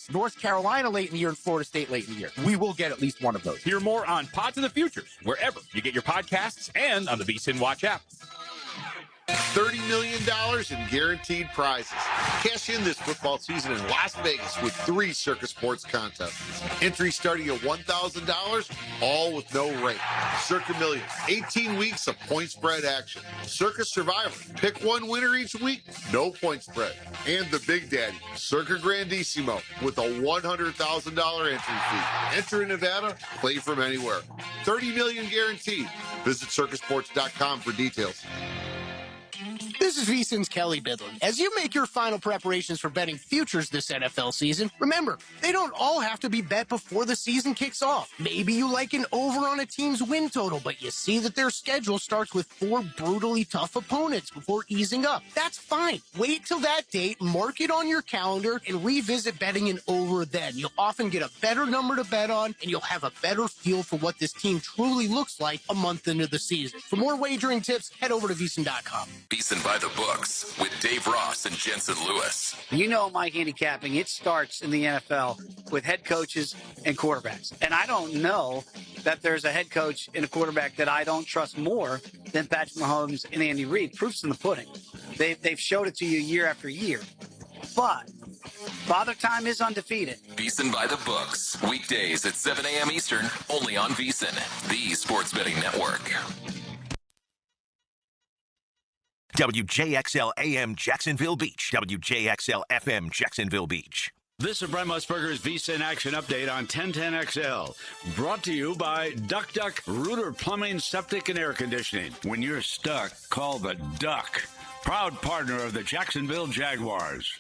It's North Carolina late in the year and Florida State late in the year. We will get at least one of those. Hear more on Pods of the Futures, wherever you get your podcasts and on the VSiN Watch app. $30 million in guaranteed prizes. Cash in this football season in Las Vegas with 3 Circus Sports contests. Entry starting at $1,000, all with no rate. Circa Millions, 18 weeks of point spread action. Circus Survivor, pick one winner each week, no point spread. And the Big Daddy, Circa Grandissimo, with a $100,000 entry fee. Enter in Nevada, play from anywhere. $30 million guaranteed. Visit circusports.com for details. This is VSiN's Kelly Bidlin. As you make your final preparations for betting futures this NFL season, remember, they don't all have to be bet before the season kicks off. Maybe you like an over on a team's win total, but you see that their schedule starts with 4 brutally tough opponents before easing up. That's fine. Wait till that date, mark it on your calendar, and revisit betting an over then. You'll often get a better number to bet on, and you'll have a better feel for what this team truly looks like a month into the season. For more wagering tips, head over to VSiN.com. VSiN by the books with Dave Ross and Jensen Lewis. You know my handicapping, it starts in the NFL with head coaches and quarterbacks. And I don't know that there's a head coach and a quarterback that I don't trust more than Patrick Mahomes and Andy Reid. Proof's in the pudding. They've showed it to you year after year. But Father Time is undefeated. VSiN by the books. Weekdays at 7 a.m. Eastern, only on VSiN, the sports betting network. WJXL AM Jacksonville Beach. WJXL FM Jacksonville Beach. This is Brent Musburger's VSiN Action Update on 1010XL. Brought to you by Duck Duck Rooter Plumbing, Septic, and Air Conditioning. When you're stuck, call the Duck. Proud partner of the Jacksonville Jaguars.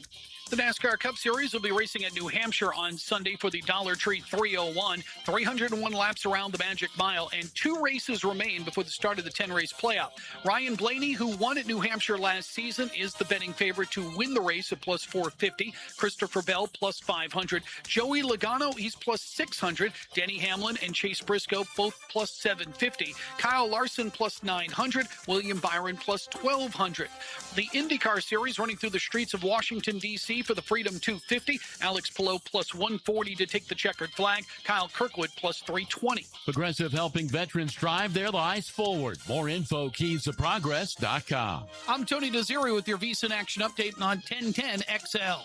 The NASCAR Cup Series will be racing at New Hampshire on Sunday for the Dollar Tree 301. 301 laps around the Magic Mile, and 2 races remain before the start of the 10-race playoff. Ryan Blaney, who won at New Hampshire last season, is the betting favorite to win the race at plus 450. Christopher Bell, plus 500. Joey Logano, he's plus 600. Denny Hamlin and Chase Briscoe, both plus 750. Kyle Larson, plus 900. William Byron, plus 1,200. The IndyCar Series running through the streets of Washington, D.C. for the Freedom 250. Alex Palou plus 140 to take the checkered flag. Kyle Kirkwood plus 320. Progressive helping veterans drive their lives forward. More info, keysofprogress.com. I'm Tony Desiri with your VSiN Action Update on 1010 XL.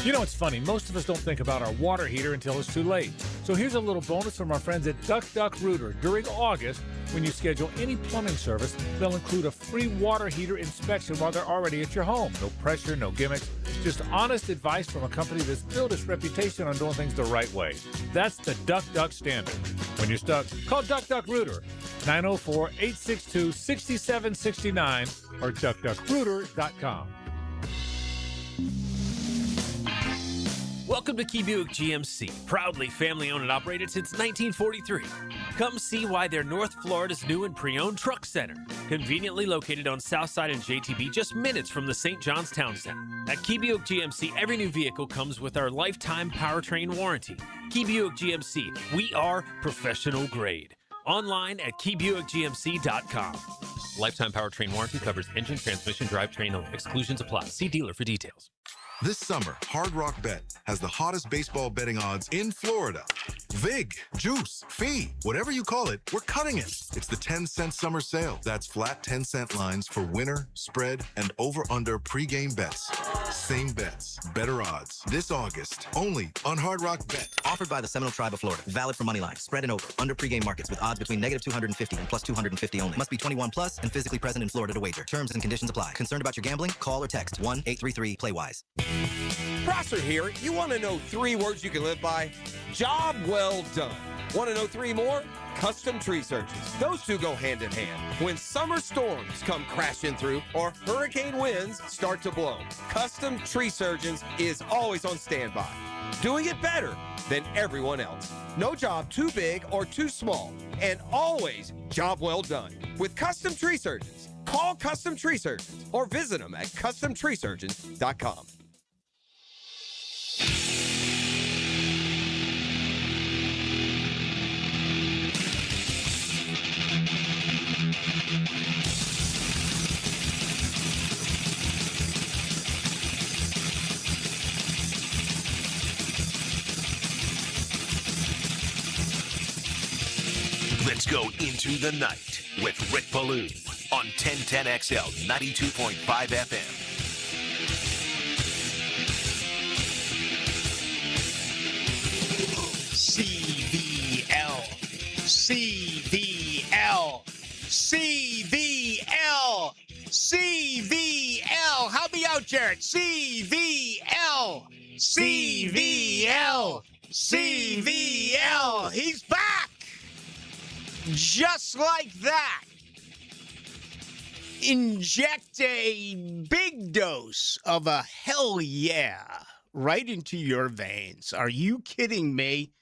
You know, it's funny. Most of us don't think about our water heater until it's too late. So here's a little bonus from our friends at Duck Duck Rooter. During August, when you schedule any plumbing service, they'll include a free water heater inspection while they're already at your home. No pressure, no gimmicks, just honest advice from a company that's built its reputation on doing things the right way. That's the Duck Duck standard. When you're stuck, call Duck Duck Rooter, 904-862-6769 or duckduckrooter.com. Welcome to Key Buick GMC, proudly family-owned and operated since 1943. Come see why they're North Florida's new and pre-owned truck center, conveniently located on Southside and JTB, just minutes from the St. John's Town Center. At Key Buick GMC, every new vehicle comes with our lifetime powertrain warranty. Key Buick GMC, we are professional grade. Online at keybuickgmc.com. Lifetime powertrain warranty covers engine, transmission, drivetrain only. Exclusions apply. See dealer for details. This summer, Hard Rock Bet has the hottest baseball betting odds in Florida. Vig, juice, fee, whatever you call it, we're cutting it. It's the 10-cent summer sale. That's flat 10-cent lines for winner, spread, and over-under pregame bets. Same bets, better odds. This August, only on Hard Rock Bet. Offered by the Seminole Tribe of Florida. Valid for money line, spread, and over. Under pregame markets with odds between negative 250 and plus 250 only. Must be 21 plus and physically present in Florida to wager. Terms and conditions apply. Concerned about your gambling? Call or text 1-833-PLAY-WISE. Prosser here. You want to know 3 words you can live by? Job well done. Want to know 3 more? Custom tree surgeons. Those 2 go hand in hand. When summer storms come crashing through or hurricane winds start to blow, Custom Tree Surgeons is always on standby, doing it better than everyone else. No job too big or too small, and always job well done. With Custom Tree Surgeons, call Custom Tree Surgeons or visit them at CustomTreeSurgeons.com. Let's go into the night with Rick Ballou on 1010XL 92.5 FM. CVL. CVL. CVL. CVL. Help me out, Jared. CVL. CVL. CVL. He's back. Just like that. Inject a big dose of a hell yeah right into your veins. Are you kidding me?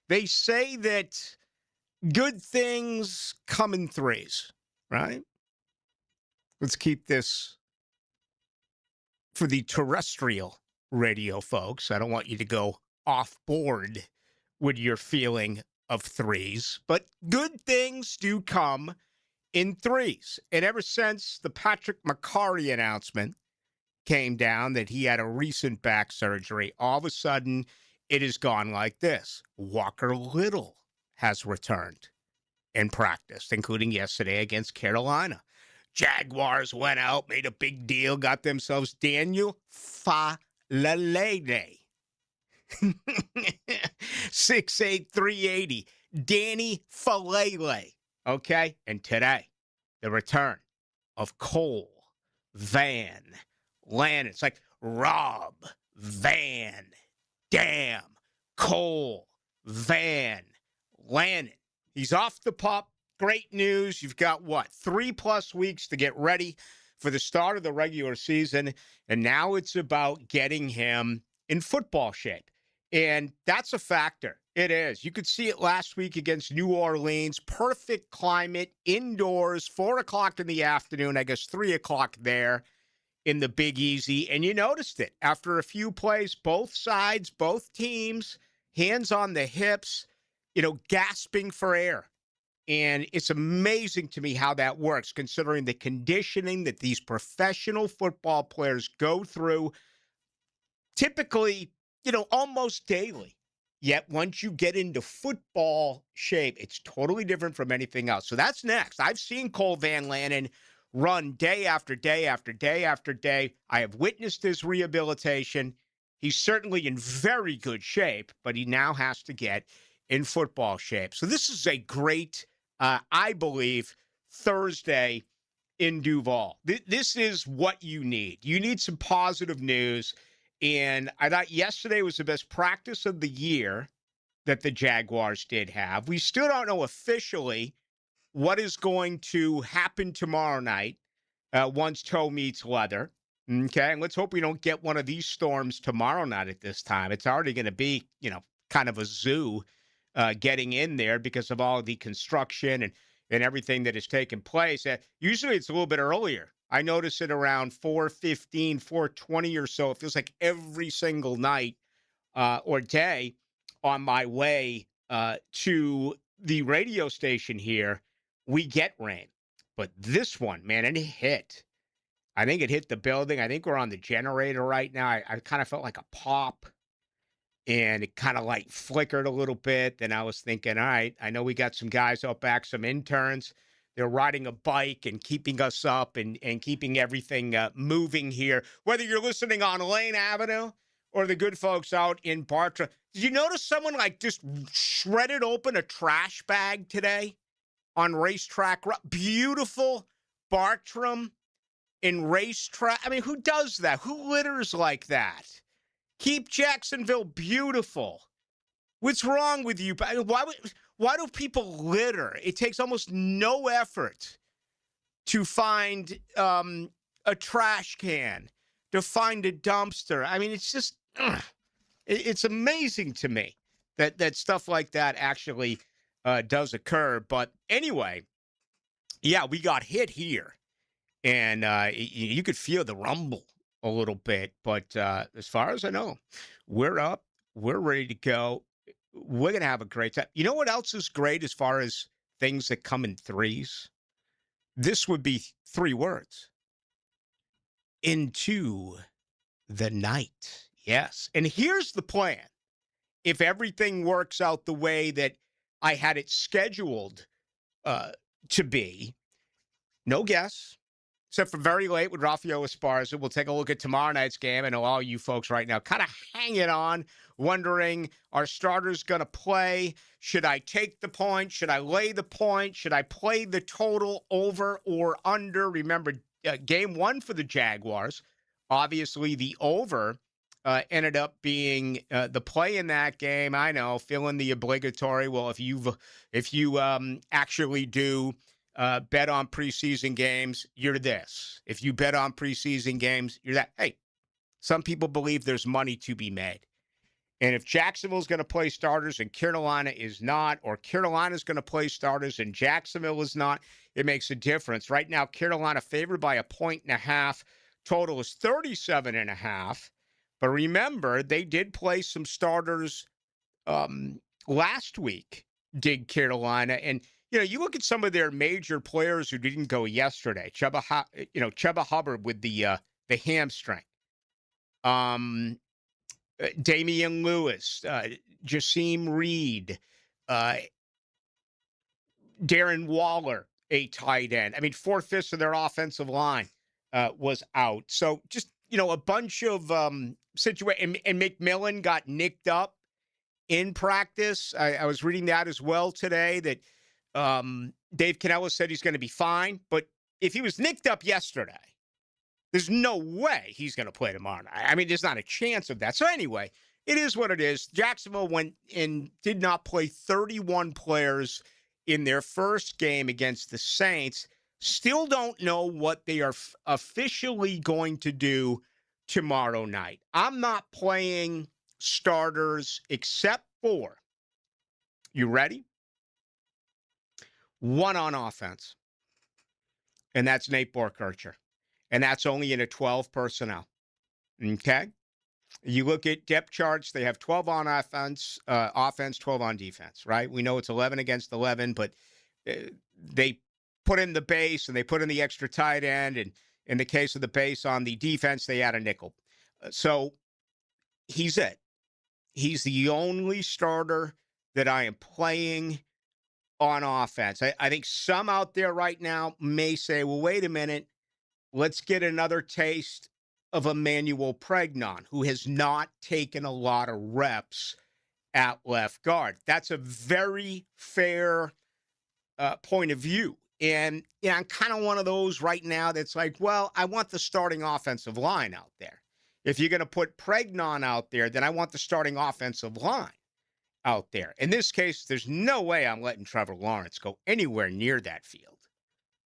They say that good things come in threes, right? Let's keep this for the terrestrial radio folks. I don't want you to go off board with your feeling of threes, but good things do come in threes. And ever since the Patrick McCarry announcement came down that he had a recent back surgery, all of a sudden it has gone like this. Walker Little has returned and practiced, including yesterday against Carolina. Jaguars went out, made a big deal, got themselves Daniel Falalene. 6'8", 380. Danny Falele. Okay? And today, the return of Cole Van Lannon. It's like Rob Van Dam Cole Van Lannon. He's off the pup. Great news. You've got, 3+ weeks to get ready for the start of the regular season. And now it's about getting him in football shape. And that's a factor. It is. You could see it last week against New Orleans. Perfect climate, indoors, 4 o'clock in the afternoon, I guess 3 o'clock there in the Big Easy. And you noticed it. After a few plays, both sides, both teams, hands on the hips, gasping for air. And it's amazing to me how that works, considering the conditioning that these professional football players go through typically, almost daily. Yet once you get into football shape, it's totally different from anything else. So that's next. I've seen Cole Van Lannon run day after day after day after day. I have witnessed his rehabilitation. He's certainly in very good shape, but he now has to get in football shape. So this is a great, I believe, Thursday in Duval. This is what you need. You need some positive news. And I thought yesterday was the best practice of the year that the Jaguars did have. We still don't know officially what is going to happen tomorrow night once toe meets leather. Okay, and let's hope we don't get one of these storms tomorrow night at this time. It's already going to be, kind of a zoo getting in there because of all of the construction and everything that has taken place. Usually it's a little bit earlier. I notice it around 4:15, 4:20 or so. It feels like every single night or day on my way to the radio station here, we get rain. But this one, man, it hit. I think it hit the building. I think we're on the generator right now. I kind of felt like a pop. And it kind of like flickered a little bit. Then I was thinking, all right, I know we got some guys out back, some interns. They're riding a bike and keeping us up and keeping everything moving here. Whether you're listening on Lane Avenue or the good folks out in Bartram. Did you notice someone just shredded open a trash bag today on Racetrack? Beautiful Bartram in Racetrack. I mean, who does that? Who litters like that? Keep Jacksonville beautiful. What's wrong with you? Why do people litter? It takes almost no effort to find a trash can, to find a dumpster. I mean, it's just, it's amazing to me that stuff like that actually does occur. But anyway, yeah, we got hit here. And you could feel the rumble a little bit. But as far as I know, we're up. We're ready to go. We're going to have a great time. You know what else is great as far as things that come in threes? This would be 3 words. Into the night. Yes. And here's the plan. If everything works out the way that I had it scheduled to be. No guess, except for very late with Rafael Esparza. We'll take a look at tomorrow night's game. I know all you folks right now kind of hanging on, wondering, are starters going to play? Should I take the point? Should I lay the point? Should I play the total over or under? Remember, game one for the Jaguars, obviously the over ended up being the play in that game. I know, feeling the obligatory. Well, if you actually do bet on preseason games, you're this. If you bet on preseason games, you're that. Hey, some people believe there's money to be made. And if Jacksonville's going to play starters and Carolina is not, or Carolina's going to play starters and Jacksonville is not, it makes a difference. Right now, Carolina favored by 1.5. Total is 37.5. But remember, they did play some starters last week, did Carolina. And, you look at some of their major players who didn't go yesterday. Chuba Hubbard with the hamstring. Damian Lewis, Jasim Reed, Darren Waller, a tight end. I mean, 4/5 of their offensive line was out. So just, a bunch of situations. And McMillan got nicked up in practice. I was reading that as well today, that Dave Cannella said he's going to be fine. But if he was nicked up yesterday, there's no way he's going to play tomorrow night. I mean, there's not a chance of that. So anyway, it is what it is. Jacksonville went and did not play 31 players in their first game against the Saints. Still don't know what they are officially going to do tomorrow night. I'm not playing starters except for, you ready? One on offense. And that's Nate Borkircher. And that's only in a 12 personnel. Okay? You look at depth charts, they have 12 on offense, 12 on defense, right? We know it's 11 against 11, but they put in the base and they put in the extra tight end. And in the case of the base on the defense, they add a nickel. So he's it. He's the only starter that I am playing on offense. I think some out there right now may say, well, wait a minute. Let's get another taste of Emmanuel Pregnon, who has not taken a lot of reps at left guard. That's a very fair point of view. And I'm kind of one of those right now that's like, well, I want the starting offensive line out there. If you're going to put Pregnon out there, then I want the starting offensive line out there. In this case, there's no way I'm letting Trevor Lawrence go anywhere near that field.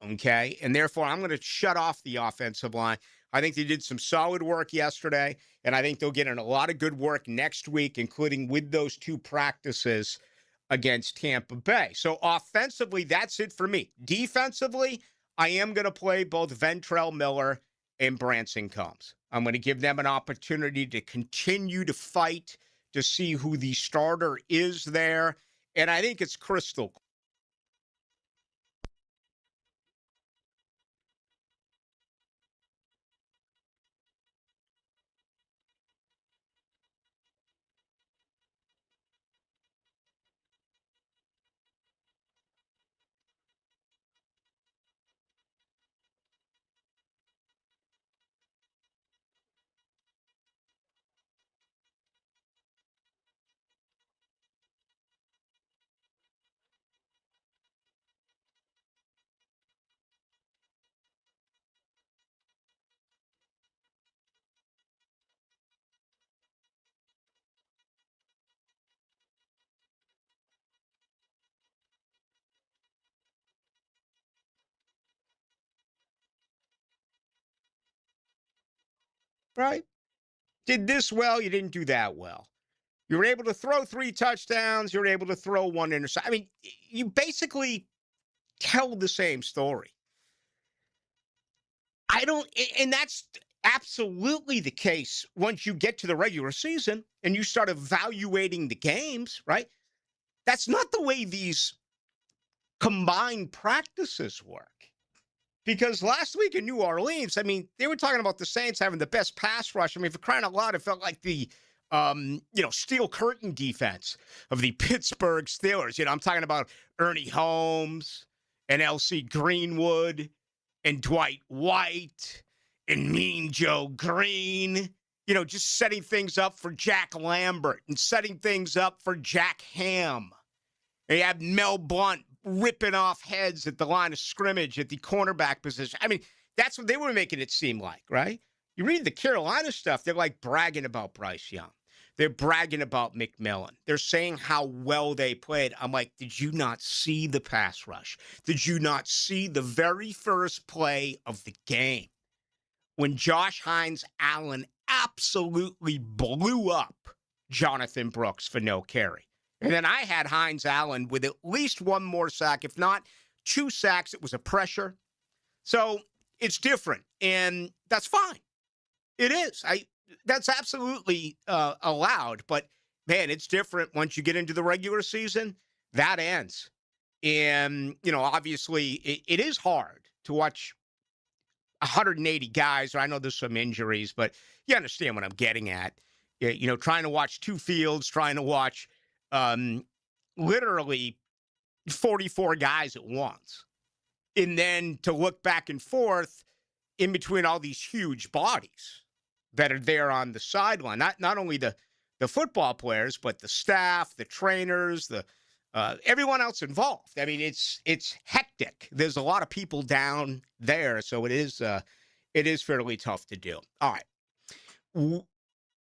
Okay, and therefore I'm going to shut off the offensive line. I think they did some solid work yesterday, and I think they'll get in a lot of good work next week, including with those two practices against Tampa Bay. So offensively, that's it for me. Defensively, I am going to play both Ventrell Miller and Branson Combs. I'm going to give them an opportunity to continue to fight to see who the starter is there, and I think it's crystal clear. Right? Did this well, you didn't do that well. You were able to throw 3 touchdowns, you were able to throw 1 interception. I mean, you basically tell the same story. And that's absolutely the case once you get to the regular season and you start evaluating the games, right? That's not the way these combined practices work. Because last week in New Orleans, I mean, they were talking about the Saints having the best pass rush. I mean, for crying out loud, it felt like the, steel curtain defense of the Pittsburgh Steelers. I'm talking about Ernie Holmes, and L.C. Greenwood and Dwight White and Mean Joe Green, just setting things up for Jack Lambert and setting things up for Jack Ham. They have Mel Blount ripping off heads at the line of scrimmage at the cornerback position. I mean, that's what they were making it seem like, right? You read the Carolina stuff, they're like bragging about Bryce Young. They're bragging about McMillan. They're saying how well they played. I'm like, did you not see the pass rush? Did you not see the very first play of the game when Josh Hines-Allen absolutely blew up Jonathan Brooks for no carry? And then I had Hines-Allen with at least one more sack, if not 2 sacks. It was a pressure. So it's different, and that's fine. It is. That's absolutely allowed, but man, it's different once you get into the regular season. That ends. And, obviously it is hard to watch 180 guys, or I know there's some injuries, but you understand what I'm getting at. Trying to watch 2 fields, trying to watch literally 44 guys at once. And then to look back and forth in between all these huge bodies that are there on the sideline, not only the football players, but the staff, the trainers, the everyone else involved. I mean, it's hectic. There's a lot of people down there, so it is fairly tough to do. All right,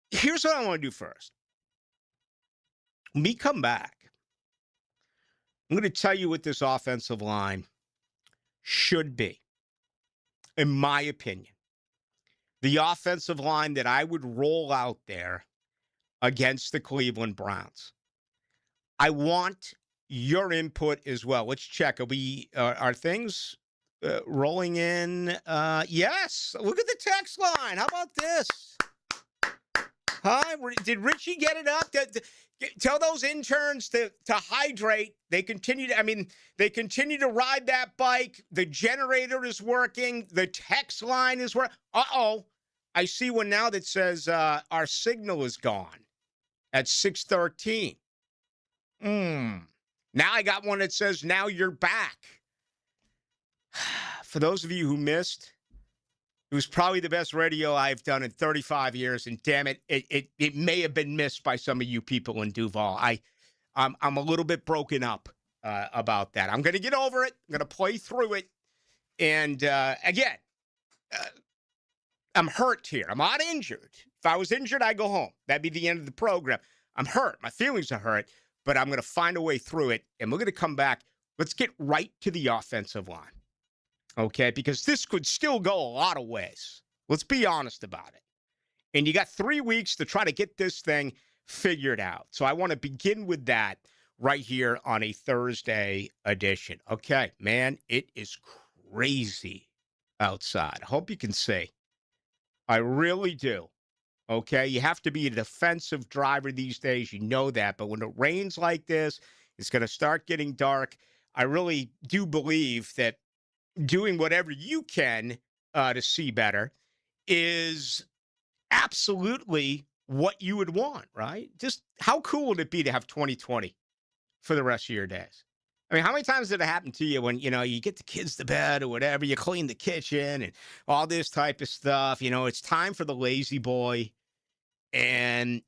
here's what I want to do first. When we come back, I'm going to tell you what this offensive line should be, in my opinion. The offensive line that I would roll out there against the Cleveland Browns. I want your input as well. Let's check. Are things rolling in? Yes. Look at the text line. How about this? Huh? Did Richie get it up? Tell those interns to hydrate. They continue to ride that bike. The generator is working. The text line is working. Uh-oh. I see one now that says our signal is gone at 6:13. Now I got one that says, now you're back. For those of you who missed, it was probably the best radio I've done in 35 years, and damn it, it may have been missed by some of you people in Duval. I'm a little bit broken up about that. I'm going to get over it. I'm going to play through it. And again, I'm hurt here. I'm not injured. If I was injured, I'd go home. That'd be the end of the program. I'm hurt. My feelings are hurt, but I'm going to find a way through it, and we're going to come back. Let's get right to the offensive line. Okay, because this could still go a lot of ways. Let's be honest about it. And you got 3 weeks to try to get this thing figured out. So I want to begin with that right here on a Thursday edition. Okay, man, it is crazy outside. I hope you can see. I really do. Okay, you have to be a defensive driver these days. You know that. But when it rains like this, it's going to start getting dark. I really do believe that doing whatever you can to see better is absolutely what you would want, right? Just how cool would it be to have 2020 for the rest of your days? I mean, how many times did it happen to you when, you get the kids to bed or whatever, you clean the kitchen and all this type of stuff, it's time for the lazy boy and,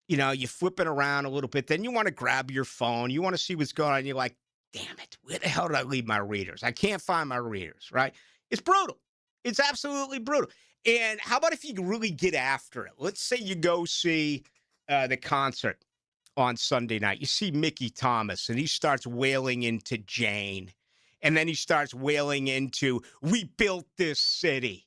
you're flipping around a little bit. Then you want to grab your phone. You want to see what's going on. You're like, damn it, where the hell did I leave my readers? I can't find my readers, right? It's brutal. It's absolutely brutal. And how about if you really get after it? Let's say you go see the concert on Sunday night. You see Mickey Thomas, and he starts wailing into Jane. And then he starts wailing into, we built this city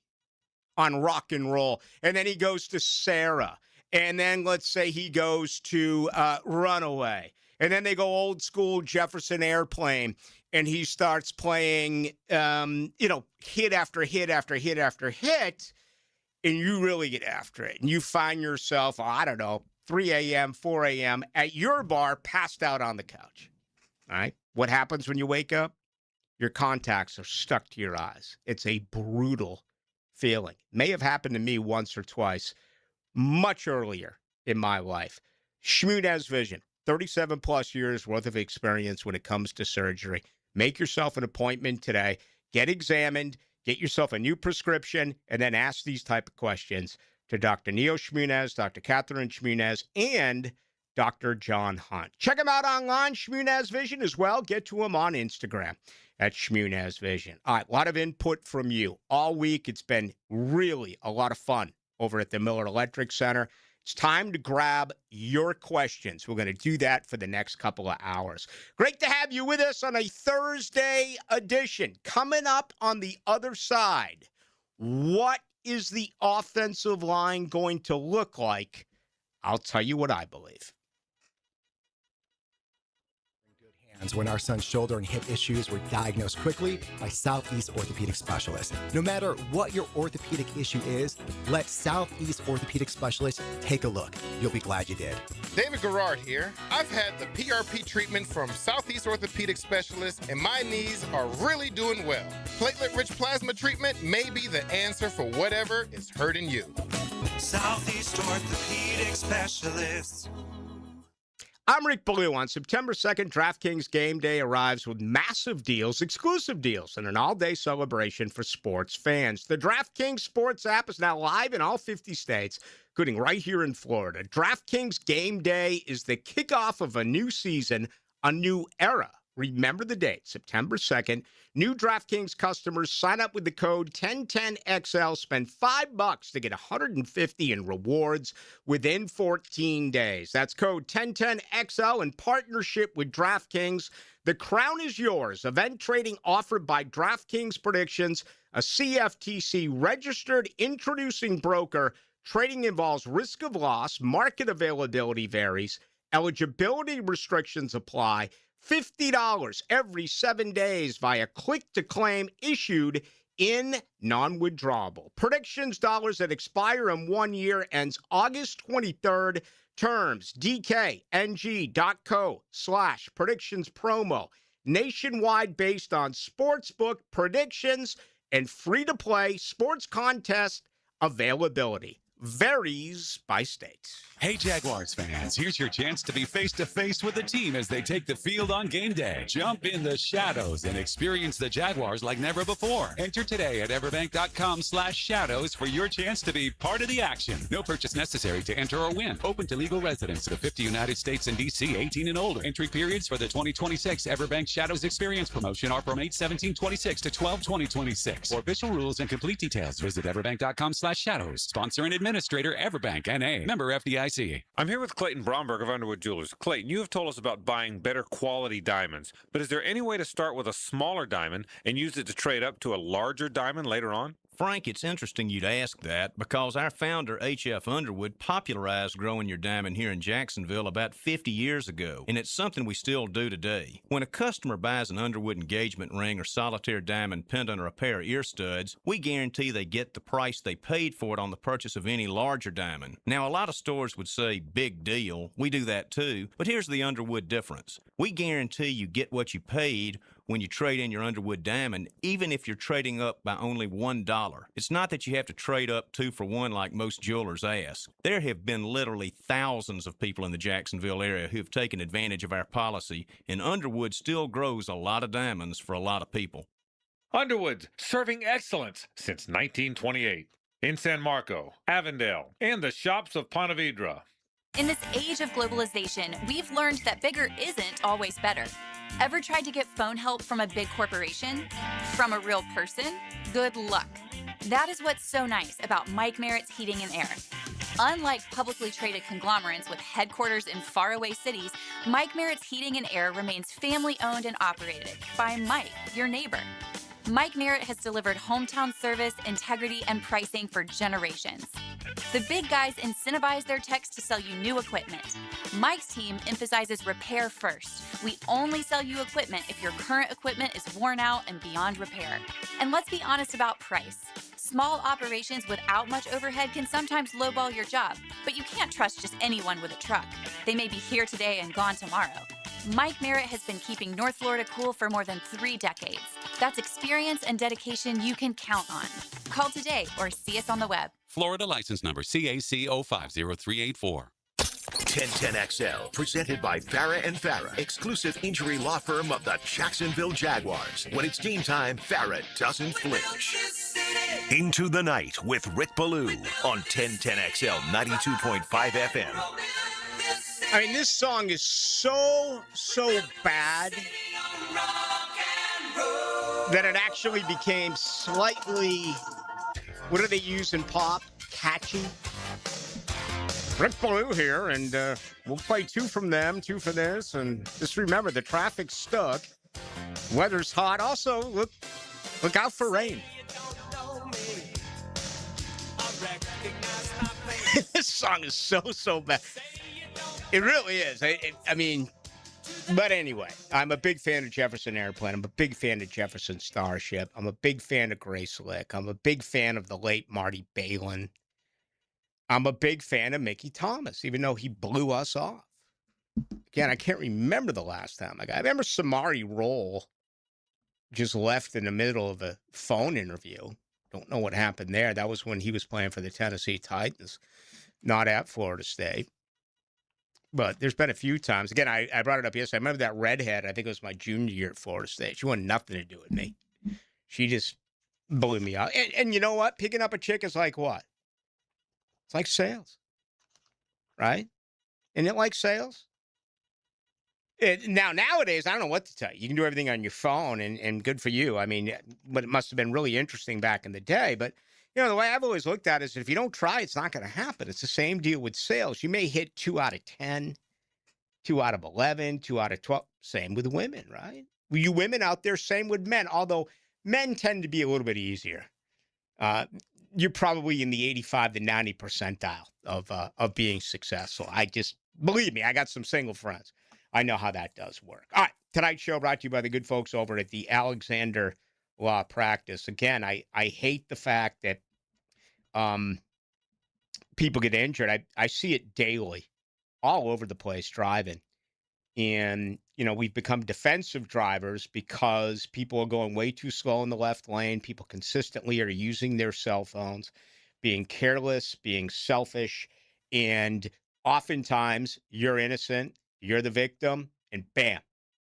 on rock and roll. And then he goes to Sarah. And then let's say he goes to Runaway. And then they go old school Jefferson Airplane, and he starts playing, hit after hit after hit after hit, and you really get after it. And you find yourself, 3 a.m., 4 a.m. at your bar, passed out on the couch. All right? What happens when you wake up? Your contacts are stuck to your eyes. It's a brutal feeling. May have happened to me once or twice, much earlier in my life. Schmunez Vision. 37 plus years worth of experience when it comes to surgery. Make yourself an appointment today. Get examined, get yourself a new prescription, and then ask these type of questions to Dr. Neil Shmunez, Dr. Catherine Shmunez, and Dr. John Hunt. Check them out online, Shmunez Vision as well. Get to them on Instagram at Shmunez Vision. All right, a lot of input from you all week. It's been really a lot of fun over at the Miller Electric Center. It's time to grab your questions. We're going to do that for the next couple of hours. Great to have you with us on a Thursday edition. Coming up on the other side, what is the offensive line going to look like? I'll tell you what I believe. When our son's shoulder and hip issues were diagnosed quickly by Southeast Orthopedic Specialists. No matter what your orthopedic issue is, let Southeast Orthopedic Specialists take a look. You'll be glad you did. David Garrard here. I've had the PRP treatment from Southeast Orthopedic Specialists, and my knees are really doing well. Platelet-rich plasma treatment may be the answer for whatever is hurting you. Southeast Orthopedic Specialists. I'm Rick Ballou. On September 2nd, DraftKings Game Day arrives with massive deals, exclusive deals, and an all-day celebration for sports fans. The DraftKings Sports app is now live in all 50 states, including right here in Florida. DraftKings Game Day is the kickoff of a new season, a new era. Remember the date, September 2nd. New DraftKings customers sign up with the code 1010XL, spend $5 to get $150 in rewards within 14 days. That's code 1010XL in partnership with DraftKings. The crown is yours. Event trading offered by DraftKings Predictions, a CFTC registered introducing broker. Trading involves risk of loss, market availability varies, eligibility restrictions apply. $50 every 7 days via click-to-claim issued in non-withdrawable. Predictions dollars that expire in 1 year ends August 23rd. Terms dkng.co/predictions promo. Nationwide based on sportsbook predictions and free-to-play sports contest availability. Varies by state. Hey, Jaguars fans, here's your chance to be face-to-face with the team as they take the field on game day. Jump in the shadows and experience the Jaguars like never before. Enter today at everbank.com/shadows for your chance to be part of the action. No purchase necessary to enter or win. Open to legal residents of the 50 United States and D.C., 18 and older. Entry periods for the 2026 Everbank Shadows Experience promotion are from 8/17/26 to 12/20/26. For official rules and complete details, visit everbank.com/shadows. Sponsor and administrator, Everbank, N.A. Member FDIC. I'm here with Clayton Bromberg of Underwood Jewelers. Clayton, you have told us about buying better quality diamonds, but is there any way to start with a smaller diamond and use it to trade up to a larger diamond later on? Frank, it's interesting you'd ask that because our founder, H.F. Underwood, popularized growing your diamond here in Jacksonville about 50 years ago, and it's something we still do today. When a customer buys an Underwood engagement ring or solitaire diamond pendant or a pair of ear studs, we guarantee they get the price they paid for it on the purchase of any larger diamond. Now, a lot of stores would say, big deal. We do that too, but here's the Underwood difference. We guarantee you get what you paid when you trade in your Underwood diamond, even if you're trading up by only $1. It's not that you have to trade up 2 for 1 like most jewelers ask. There have been literally thousands of people in the Jacksonville area who have taken advantage of our policy, and Underwood still grows a lot of diamonds for a lot of people. Underwood's, serving excellence since 1928. In San Marco, Avondale, and the shops of Ponte Vedra. In this age of globalization, we've learned that bigger isn't always better. Ever tried to get phone help from a big corporation? From a real person? Good luck. That is what's so nice about Mike Merritt's Heating and Air. Unlike publicly traded conglomerates with headquarters in faraway cities, Mike Merritt's Heating and Air remains family-owned and operated by Mike, your neighbor. Mike Merritt has delivered hometown service, integrity, and pricing for generations. The big guys incentivize their techs to sell you new equipment. Mike's team emphasizes repair first. We only sell you equipment if your current equipment is worn out and beyond repair. And let's be honest about price. Small operations without much overhead can sometimes lowball your job, but you can't trust just anyone with a truck. They may be here today and gone tomorrow. Mike Merritt has been keeping North Florida cool for more than 3 decades. That's experience and dedication you can count on. Call today or see us on the web. Florida license number CAC 050384. 1010XL, presented by Farah and Farah, exclusive injury law firm of the Jacksonville Jaguars. When it's game time, Farah doesn't flinch. Into the Night with Rick Ballou on 1010XL 92.5 FM. I mean, this song is so bad that it actually became slightly, what do they use in pop? Catchy. Rick Ballou here, and we'll play two from them, two for this, and just remember, the traffic's stuck. Weather's hot. Also, look out for rain. This song is so bad. It really is. I mean, but anyway, I'm a big fan of Jefferson Airplane. I'm a big fan of Jefferson Starship. I'm a big fan of Grace Lick. I'm a big fan of the late Marty Balin. I'm a big fan of Mickey Thomas, even though he blew us off. Again, I can't remember the last time. I remember Samari Roll just left in the middle of a phone interview. Don't know what happened there. That was when he was playing for the Tennessee Titans, not at Florida State. But there's been a few times. Again, I brought it up yesterday. I remember that redhead. I think it was my junior year at Florida State. She wanted nothing to do with me. She just blew me out. And you know what? Picking up a chick is like what? It's like sales, right? Isn't it like sales? Nowadays, I don't know what to tell you. You can do everything on your phone, and good for you. I mean, but it must have been really interesting back in the day. But, you know, the way I've always looked at it is if you don't try, it's not going to happen. It's the same deal with sales. You may hit 2 out of 10, 2 out of 11, 2 out of 12. Same with women, right? You women out there, same with men, although men tend to be a little bit easier. You're probably in the 85 to 90 percentile of being successful. Believe me, I got some single friends. I know how that does work. All right, tonight's show brought to you by the good folks over at the Alexander Law Practice. Again, I hate the fact that people get injured. I see it daily, all over the place driving. And, you know, we've become defensive drivers because people are going way too slow in the left lane. People consistently are using their cell phones, being careless, being selfish. And oftentimes you're innocent, you're the victim, and bam,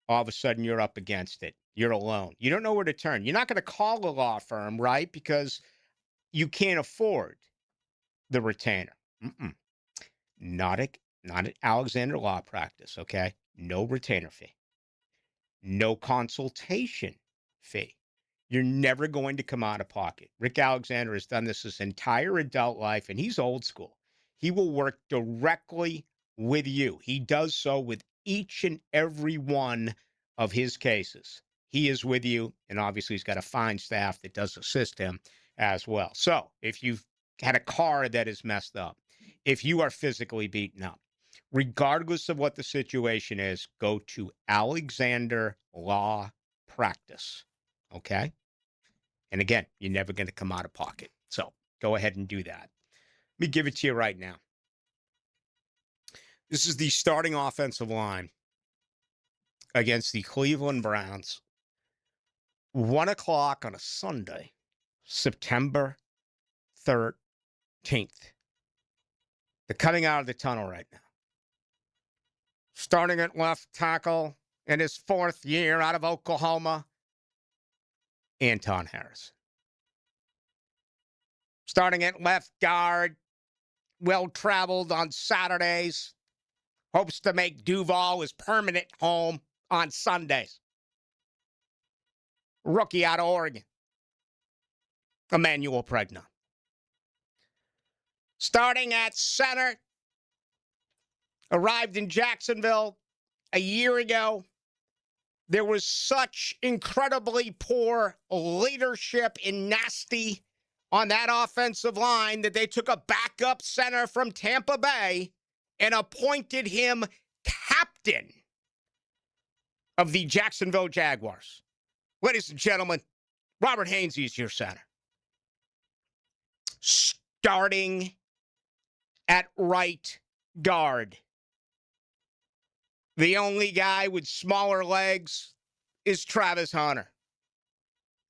all of a sudden you're up against it. You're alone. You don't know where to turn. You're not going to call a law firm, right? Because you can't afford the retainer. Not at Alexander Law Practice, okay? No retainer fee. No consultation fee. You're never going to come out of pocket. Rick Alexander has done this his entire adult life, and he's old school. He will work directly with you. He does so with each and every one of his cases. He is with you, and obviously he's got a fine staff that does assist him as well. So if you've had a car that is messed up, if you are physically beaten up, regardless of what the situation is, go to Alexander Law Practice, okay? And again, you're never going to come out of pocket. So go ahead and do that. Let me give it to you right now. This is the starting offensive line against the Cleveland Browns. 1 o'clock on a Sunday, September 13th. They're coming out of the tunnel right now. Starting at left tackle in his 4th year out of Oklahoma, Anton Harrison. Starting at left guard, well-traveled on Saturdays, hopes to make Duval his permanent home on Sundays. Rookie out of Oregon, Emmanuel Pregna. Starting at center, arrived in Jacksonville a year ago. There was such incredibly poor leadership and nasty on that offensive line that they took a backup center from Tampa Bay and appointed him captain of the Jacksonville Jaguars. Ladies and gentlemen, Robert Hainsey is your center. Starting at right guard. The only guy with smaller legs is Travis Hunter.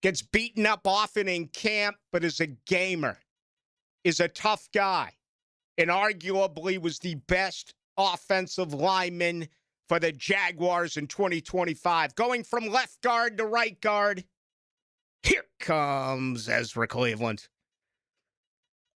Gets beaten up often in camp, but is a gamer. Is a tough guy. And arguably was the best offensive lineman for the Jaguars in 2025. Going from left guard to right guard, here comes Ezra Cleveland.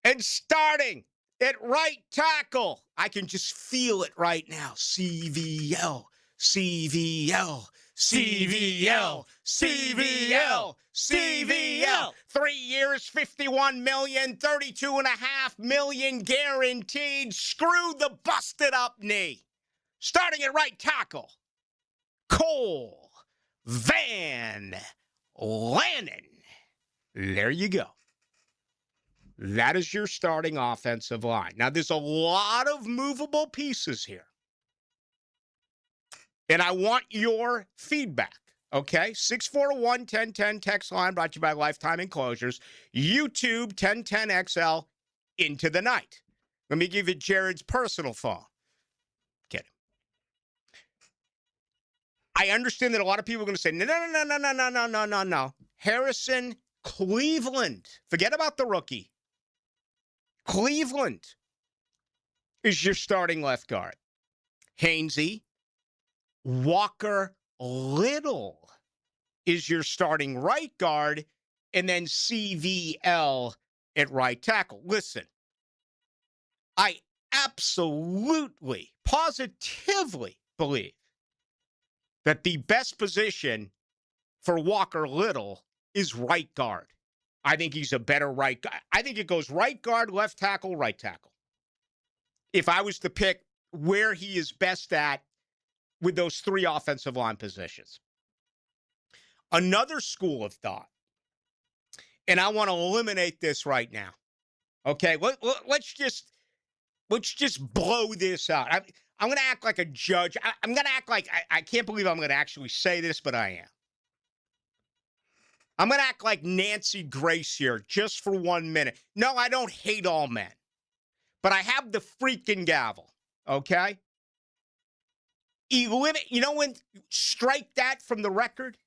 And starting at right tackle, I can just feel it right now. CVL, CVL, CVL, CVL, CVL. 3 years, $51 million, $32.5 million guaranteed. Screw the busted up knee. Starting at right tackle, Cole Van Lannon. There you go. That is your starting offensive line. Now, there's a lot of movable pieces here. And I want your feedback, okay? 641-1010 text line brought to you by Lifetime Enclosures. YouTube 1010XL into the night. Let me give you Jared's personal phone. Get him. I understand that a lot of people are going to say, no. Harrison, Cleveland. Forget about the rookie. Cleveland is your starting left guard. Hainsey, Walker Little is your starting right guard, and then CVL at right tackle. Listen, I absolutely, positively believe that the best position for Walker Little is right guard. I think he's a better right guard. I think it goes right guard, left tackle, right tackle. If I was to pick where he is best at with those three offensive line positions. Another school of thought, and I want to eliminate this right now. Okay, let's just blow this out. I'm going to act like a judge. I'm going to act like I can't believe I'm going to actually say this, but I am. I'm going to act like Nancy Grace here just for 1 minute. No, I don't hate all men, but I have the freaking gavel, okay? When strike that from the record?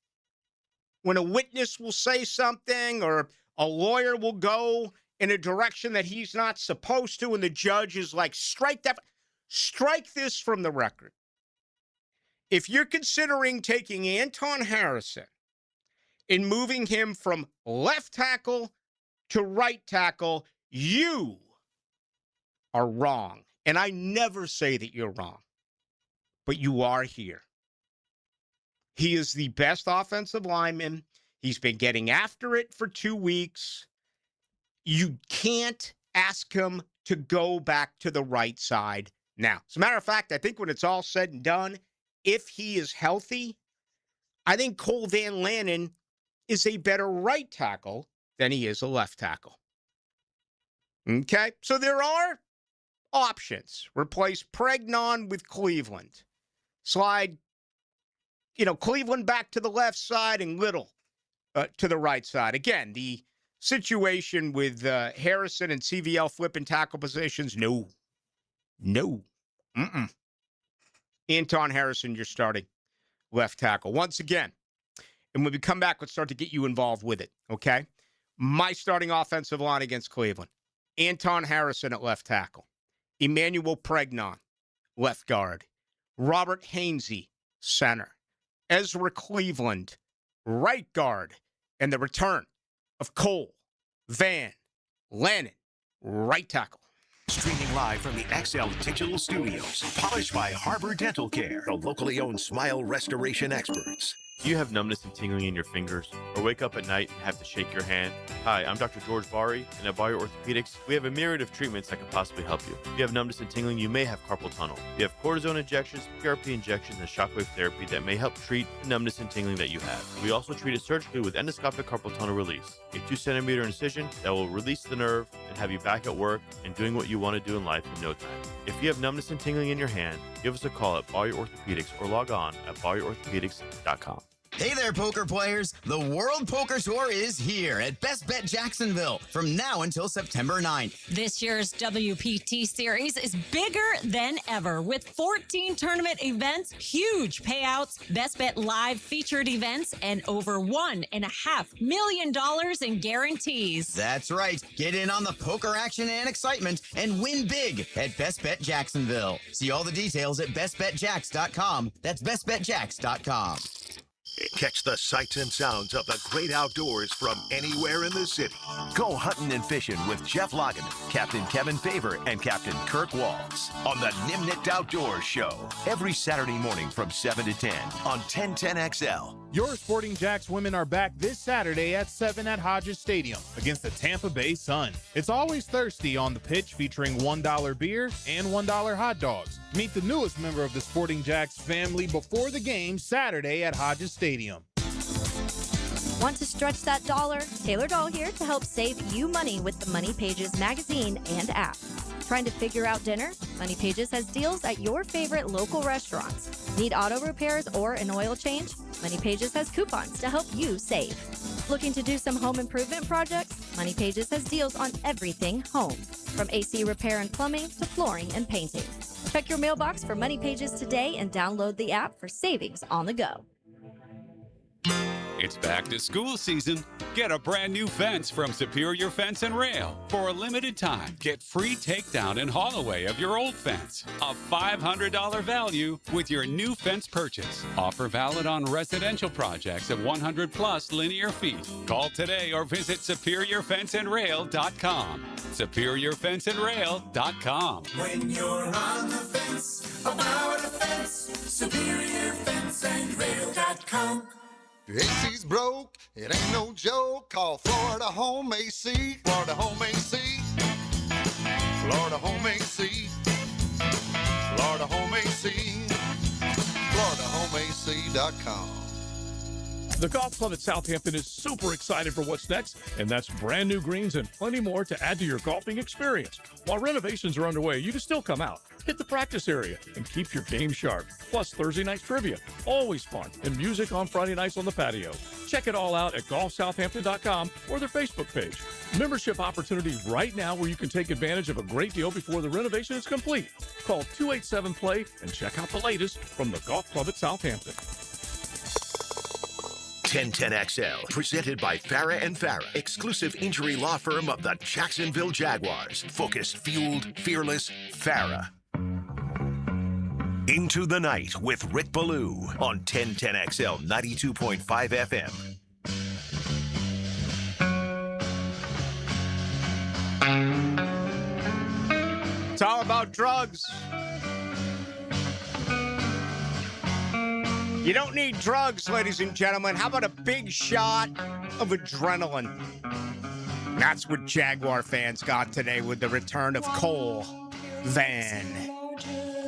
When a witness will say something or a lawyer will go in a direction that he's not supposed to and the judge is like, strike this from the record. If you're considering taking Anton Harrison in moving him from left tackle to right tackle, you are wrong. And I never say that you're wrong, but you are here. He is the best offensive lineman. He's been getting after it for 2 weeks. You can't ask him to go back to the right side now. As a matter of fact, I think when it's all said and done, if he is healthy, I think Cole Van Lannon is a better right tackle than he is a left tackle. Okay? So there are options. Replace Pregnon with Cleveland. Slide, Cleveland back to the left side and Little to the right side. Again, the situation with Harrison and CVL flipping tackle positions, no. Anton Harrison, you're starting left tackle. Once again, and when we come back, let's start to get you involved with it, okay? My starting offensive line against Cleveland. Anton Harrison at left tackle. Emmanuel Pregnon, left guard. Robert Hainsey, center. Ezra Cleveland, right guard. And the return of Cole Van Lannon, right tackle. Streaming live from the XL Digital Studios. Polished by Harbor Dental Care, the locally owned smile restoration experts. Do you have numbness and tingling in your fingers, or wake up at night and have to shake your hand? Hi, I'm Dr. George Bari, and at Ballou Orthopedics, we have a myriad of treatments that can possibly help you. If you have numbness and tingling, you may have carpal tunnel. We have cortisone injections, PRP injections, and shockwave therapy that may help treat the numbness and tingling that you have. We also treat it surgically with endoscopic carpal tunnel release, a 2-centimeter incision that will release the nerve and have you back at work and doing what you want to do in life in no time. If you have numbness and tingling in your hand, give us a call at Ballou Orthopedics or log on at BallouOrthopedics.com. Hey there, poker players. The World Poker Tour is here at Best Bet Jacksonville from now until September 9th. This year's WPT series is bigger than ever with 14 tournament events, huge payouts, Best Bet live featured events, and over $1.5 million in guarantees. That's right. Get in on the poker action and excitement and win big at Best Bet Jacksonville. See all the details at bestbetjacks.com. That's bestbetjacks.com. Catch the sights and sounds of the great outdoors from anywhere in the city. Go hunting and fishing with Jeff Lageman, Captain Kevin Favor, and Captain Kirk Walls on the Nimnit Outdoors Show every Saturday morning from 7 to 10 on 1010XL. Your Sporting Jacks women are back this Saturday at 7 at Hodges Stadium against the Tampa Bay Sun. It's always thirsty on the pitch featuring $1 beer and $1 hot dogs. Meet the newest member of the Sporting Jacks family before the game Saturday at Hodges Stadium. Want to stretch that dollar? Taylor Doll here to help save you money with the Money Pages magazine and app. Trying to figure out dinner? Money Pages has deals at your favorite local restaurants. Need auto repairs or an oil change? Money Pages has coupons to help you save. Looking to do some home improvement projects? Money Pages has deals on everything home, from AC repair and plumbing to flooring and painting. Check your mailbox for Money Pages today and download the app for savings on the go. It's back to school season. Get a brand new fence from Superior Fence and Rail. For a limited time, get free takedown and haul away of your old fence. A $500 value with your new fence purchase. Offer valid on residential projects of 100 plus linear feet. Call today or visit SuperiorFenceandRail.com. SuperiorFenceandRail.com. When you're on the fence, about a fence, SuperiorFenceandRail.com. Your AC's broke, it ain't no joke. Call Florida Home AC. Florida Home AC. Florida Home AC. Florida Home AC. FloridaHomeAC.com. The Golf Club at Southampton is super excited for what's next, and that's brand new greens and plenty more to add to your golfing experience. While renovations are underway, you can still come out, hit the practice area, and keep your game sharp. Plus Thursday night trivia, always fun, and music on Friday nights on the patio. Check it all out at golfsouthampton.com or their Facebook page. Membership opportunities right now where you can take advantage of a great deal before the renovation is complete. Call 287-PLAY and check out the latest from the Golf Club at Southampton. 1010XL, presented by Farah and Farah, exclusive injury law firm of the Jacksonville Jaguars. Focused, fueled, fearless, Farah. Into the Night with Rick Ballou on 1010XL 92.5 FM. It's all about drugs. You don't need drugs, ladies and gentlemen. How about a big shot of adrenaline? That's what Jaguar fans got today with the return of Cole Van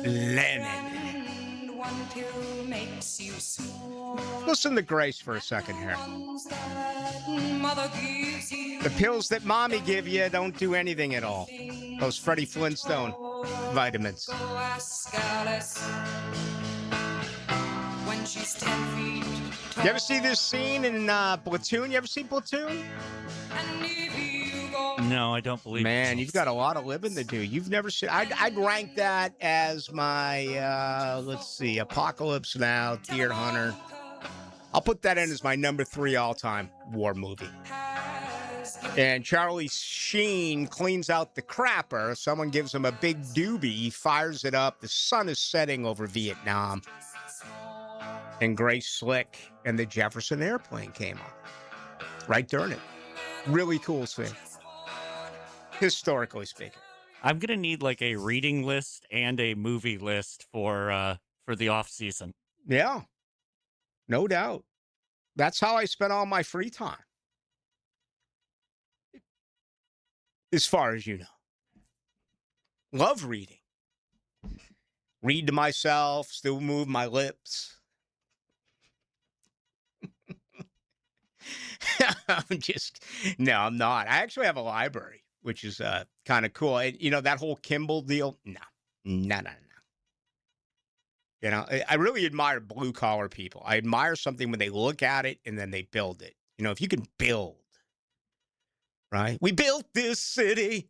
Lennon. Listen to Grace for a second here. The pills that mommy give you don't do anything at all. Those Freddie Flintstone vitamins. You ever see this scene in Platoon? You ever see Platoon? No, I don't believe. Man, you've got a lot of living to do. You've never seen. I'd rank that as my let's see, Apocalypse Now, Deer Hunter. I'll put that in as my number 3 all-time war movie. And Charlie Sheen cleans out the crapper. Someone gives him a big doobie. He fires it up. The sun is setting over Vietnam. And Grace Slick and the Jefferson Airplane came on right during it. Really cool scene, historically speaking. I'm gonna need like a reading list and a movie list for the off season. Yeah, no doubt. That's how I spent all my free time, as far as you know. Love reading. Read to myself, still move my lips. I'm not. I actually have a library, which is kind of cool. And, you know, that whole Kimball deal? No. You know, I really admire blue collar people. I admire something when they look at it and then they build it. You know, if you can build, right? We built this city.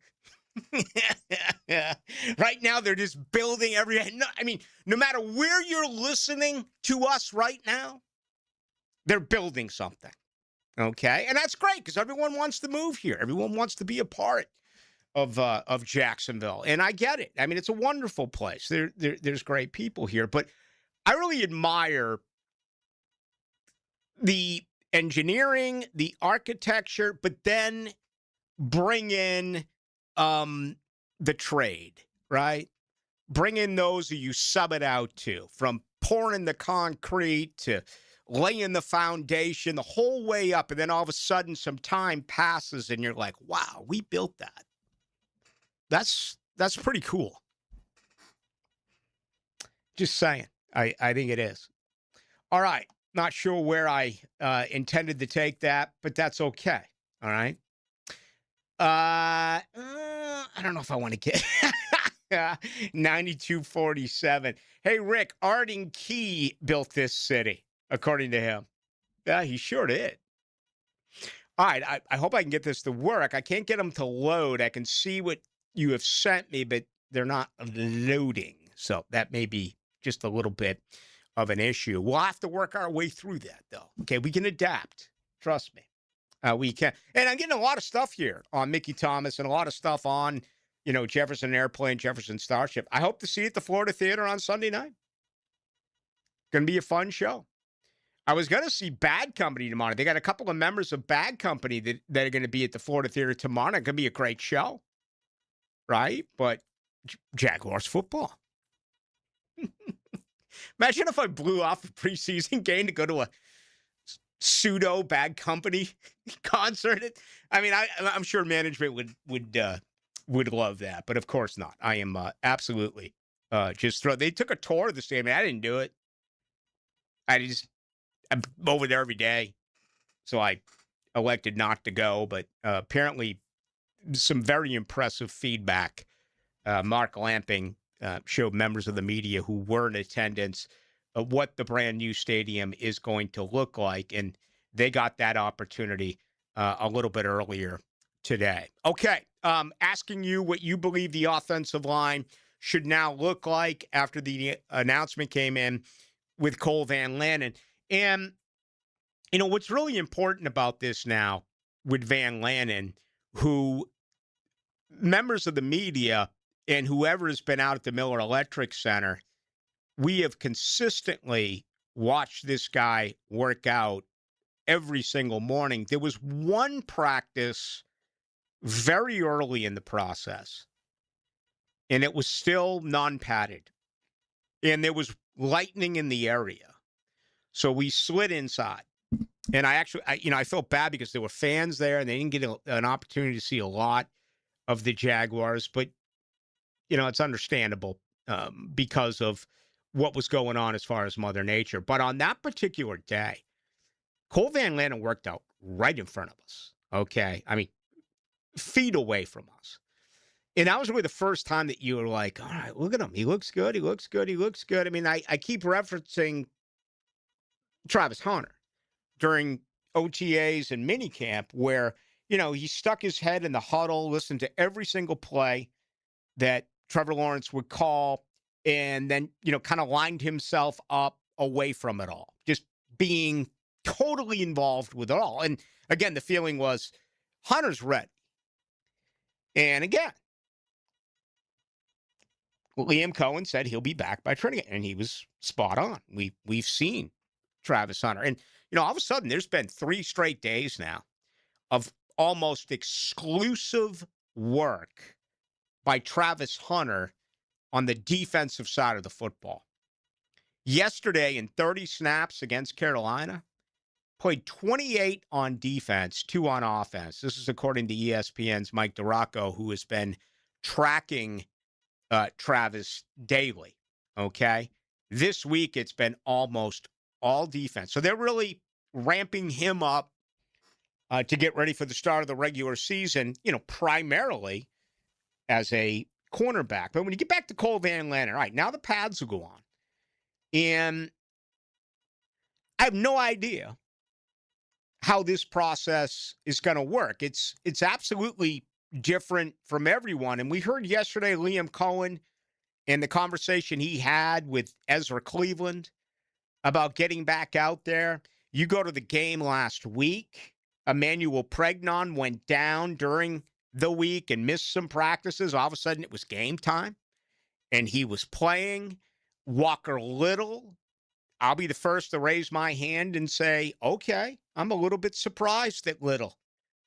Yeah. Right now, they're just building every. No, I mean, no matter where you're listening to us right now, they're building something. Okay, and that's great because everyone wants to move here. Everyone wants to be a part of Jacksonville, and I get it. I mean, it's a wonderful place. There's great people here, but I really admire the engineering, the architecture, but then bring in the trade, right? Bring in those who you sub it out to, from pouring the concrete to laying the foundation, the whole way up. And then all of a sudden some time passes and you're like, wow, we built that. That's pretty cool. Just saying. I think it is. All right. Not sure where I intended to take that, but that's okay. All right. I don't know if I want to get 9247. Hey, Rick, Arden Key built this city, according to him. Yeah, he sure did. All right, I hope I can get this to work. I can't get them to load. I can see what you have sent me, but they're not loading. So that may be just a little bit of an issue. We'll have to work our way through that, though. Okay, we can adapt. Trust me. We can. And I'm getting a lot of stuff here on Mickey Thomas and a lot of stuff on, you know, Jefferson Airplane, Jefferson Starship. I hope to see you at the Florida Theater on Sunday night. Going to be a fun show. I was going to see Bad Company tomorrow. They got a couple of members of Bad Company that are going to be at the Florida Theater tomorrow. It's going to be a great show, right? But Jaguars football. Imagine if I blew off a preseason game to go to a pseudo Bad Company concert. I mean, I'm sure management would love that, but of course not. I am absolutely just thrilled. They took a tour of the stadium. I didn't do it. I'm over there every day, so I elected not to go. But apparently, some very impressive feedback. Mark Lamping showed members of the media who were in attendance what the brand new stadium is going to look like. And they got that opportunity a little bit earlier today. Okay. Asking you what you believe the offensive line should now look like after the announcement came in with Cole Van Lannon. And, you know, what's really important about this now with Van Lannon, who members of the media and whoever has been out at the Miller Electric Center, we have consistently watched this guy work out every single morning. There was one practice very early in the process, and it was still non-padded. And there was lightning in the area. So we slid inside. And I felt bad because there were fans there, and they didn't get an opportunity to see a lot of the Jaguars. But, you know, it's understandable because of what was going on as far as Mother Nature. But on that particular day, Cole Van Lannon worked out right in front of us. Okay. I mean, feet away from us. And that was really the first time that you were like, all right, look at him. He looks good. He looks good. He looks good. I mean, I keep referencing Travis Hunter during OTAs and minicamp where, you know, he stuck his head in the huddle, listened to every single play that Trevor Lawrence would call, and then, you know, kind of lined himself up away from it all, just being totally involved with it all. And again, the feeling was Hunter's ready. And again, Liam Cohen said he'll be back by training, and he was spot on. We've seen Travis Hunter. And, you know, all of a sudden, there's been 3 straight days now of almost exclusive work by Travis Hunter on the defensive side of the football. Yesterday, in 30 snaps against Carolina, played 28 on defense, 2 on offense. This is according to ESPN's Mike DiRocco, who has been tracking Travis daily, okay? This week, it's been almost all defense. So they're really ramping him up to get ready for the start of the regular season, you know, primarily as a cornerback. But when you get back to Cole Van Lannon, all right, now the pads will go on. And I have no idea how this process is going to work. It's absolutely different from everyone. And we heard yesterday Liam Cohen and the conversation he had with Ezra Cleveland about getting back out there. You go to the game last week. Emmanuel Pregnon went down during the week and missed some practices. All of a sudden, it was game time, and he was playing. Walker Little, I'll be the first to raise my hand and say, okay, I'm a little bit surprised that Little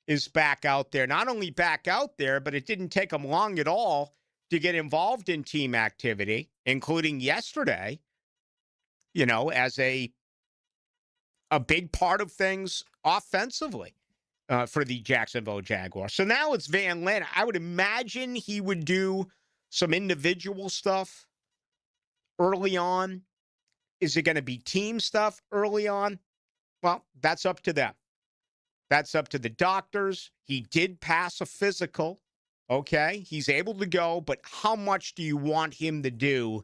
is back out there. Not only back out there, but it didn't take him long at all to get involved in team activity, including yesterday, as a big part of things offensively for the Jacksonville Jaguars. So now it's Van Landen. I would imagine he would do some individual stuff early on. Is it going to be team stuff early on? Well, that's up to them. That's up to the doctors. He did pass a physical. Okay, he's able to go, but how much do you want him to do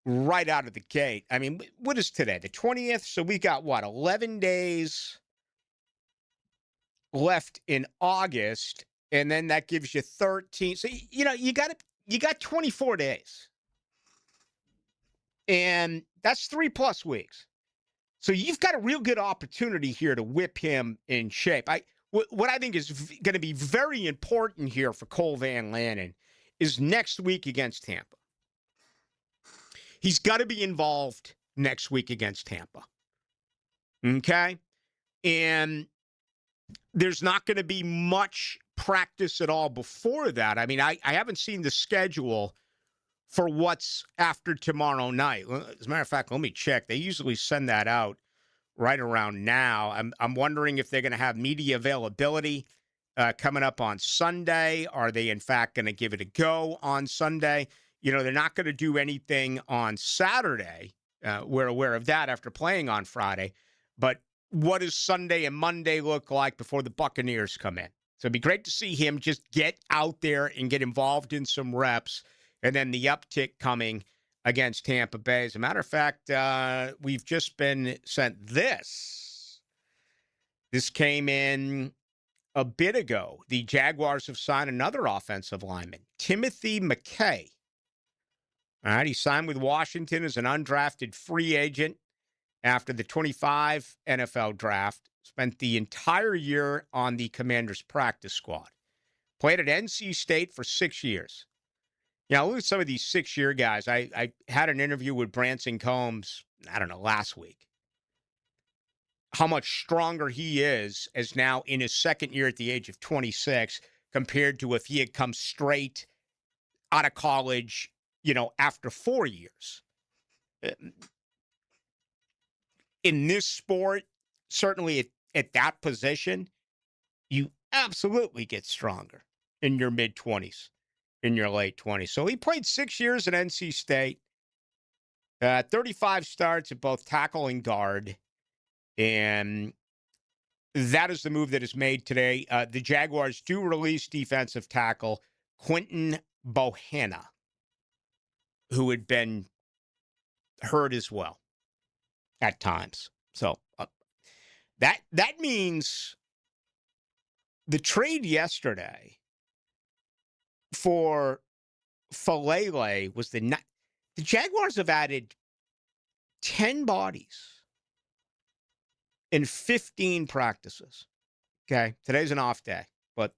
right out of the gate? I mean, what is today? The 20th? So we got, 11 days left in August, and then that gives you 13. So, you got 24 days. And that's 3+ weeks. So you've got a real good opportunity here to whip him in shape. What I think is going to be very important here for Cole Van Landen is next week against Tampa. He's got to be involved next week against Tampa. Okay? And there's not going to be much practice at all before that. I mean, I haven't seen the schedule for what's after tomorrow night. As a matter of fact, let me check. They usually send that out right around now. I'm wondering if they're going to have media availability coming up on Sunday. Are they, in fact, going to give it a go on Sunday? They're not going to do anything on Saturday. We're aware of that after playing on Friday. But what does Sunday and Monday look like before the Buccaneers come in? So it'd be great to see him just get out there and get involved in some reps. And then the uptick coming against Tampa Bay. As a matter of fact, we've just been sent this. This came in a bit ago. The Jaguars have signed another offensive lineman, Timothy McKay. All right, he signed with Washington as an undrafted free agent after the 25 NFL draft. Spent the entire year on the Commanders practice squad. Played at NC State for 6 years. Look at some of these 6-year guys. I had an interview with Branson Combs, last week. How much stronger he is as now in his second year at the age of 26 compared to if he had come straight out of college, after 4 years. In this sport, certainly at that position, you absolutely get stronger in your mid-20s. In your late 20s. So he played 6 years at NC State, 35 starts at both tackle and guard, and that is the move that is made today. The Jaguars do release defensive tackle Quentin Bohanna, who had been hurt as well at times. So that means the trade yesterday for Falele was the Jaguars have added 10 bodies in 15 practices. Okay, today's an off day, but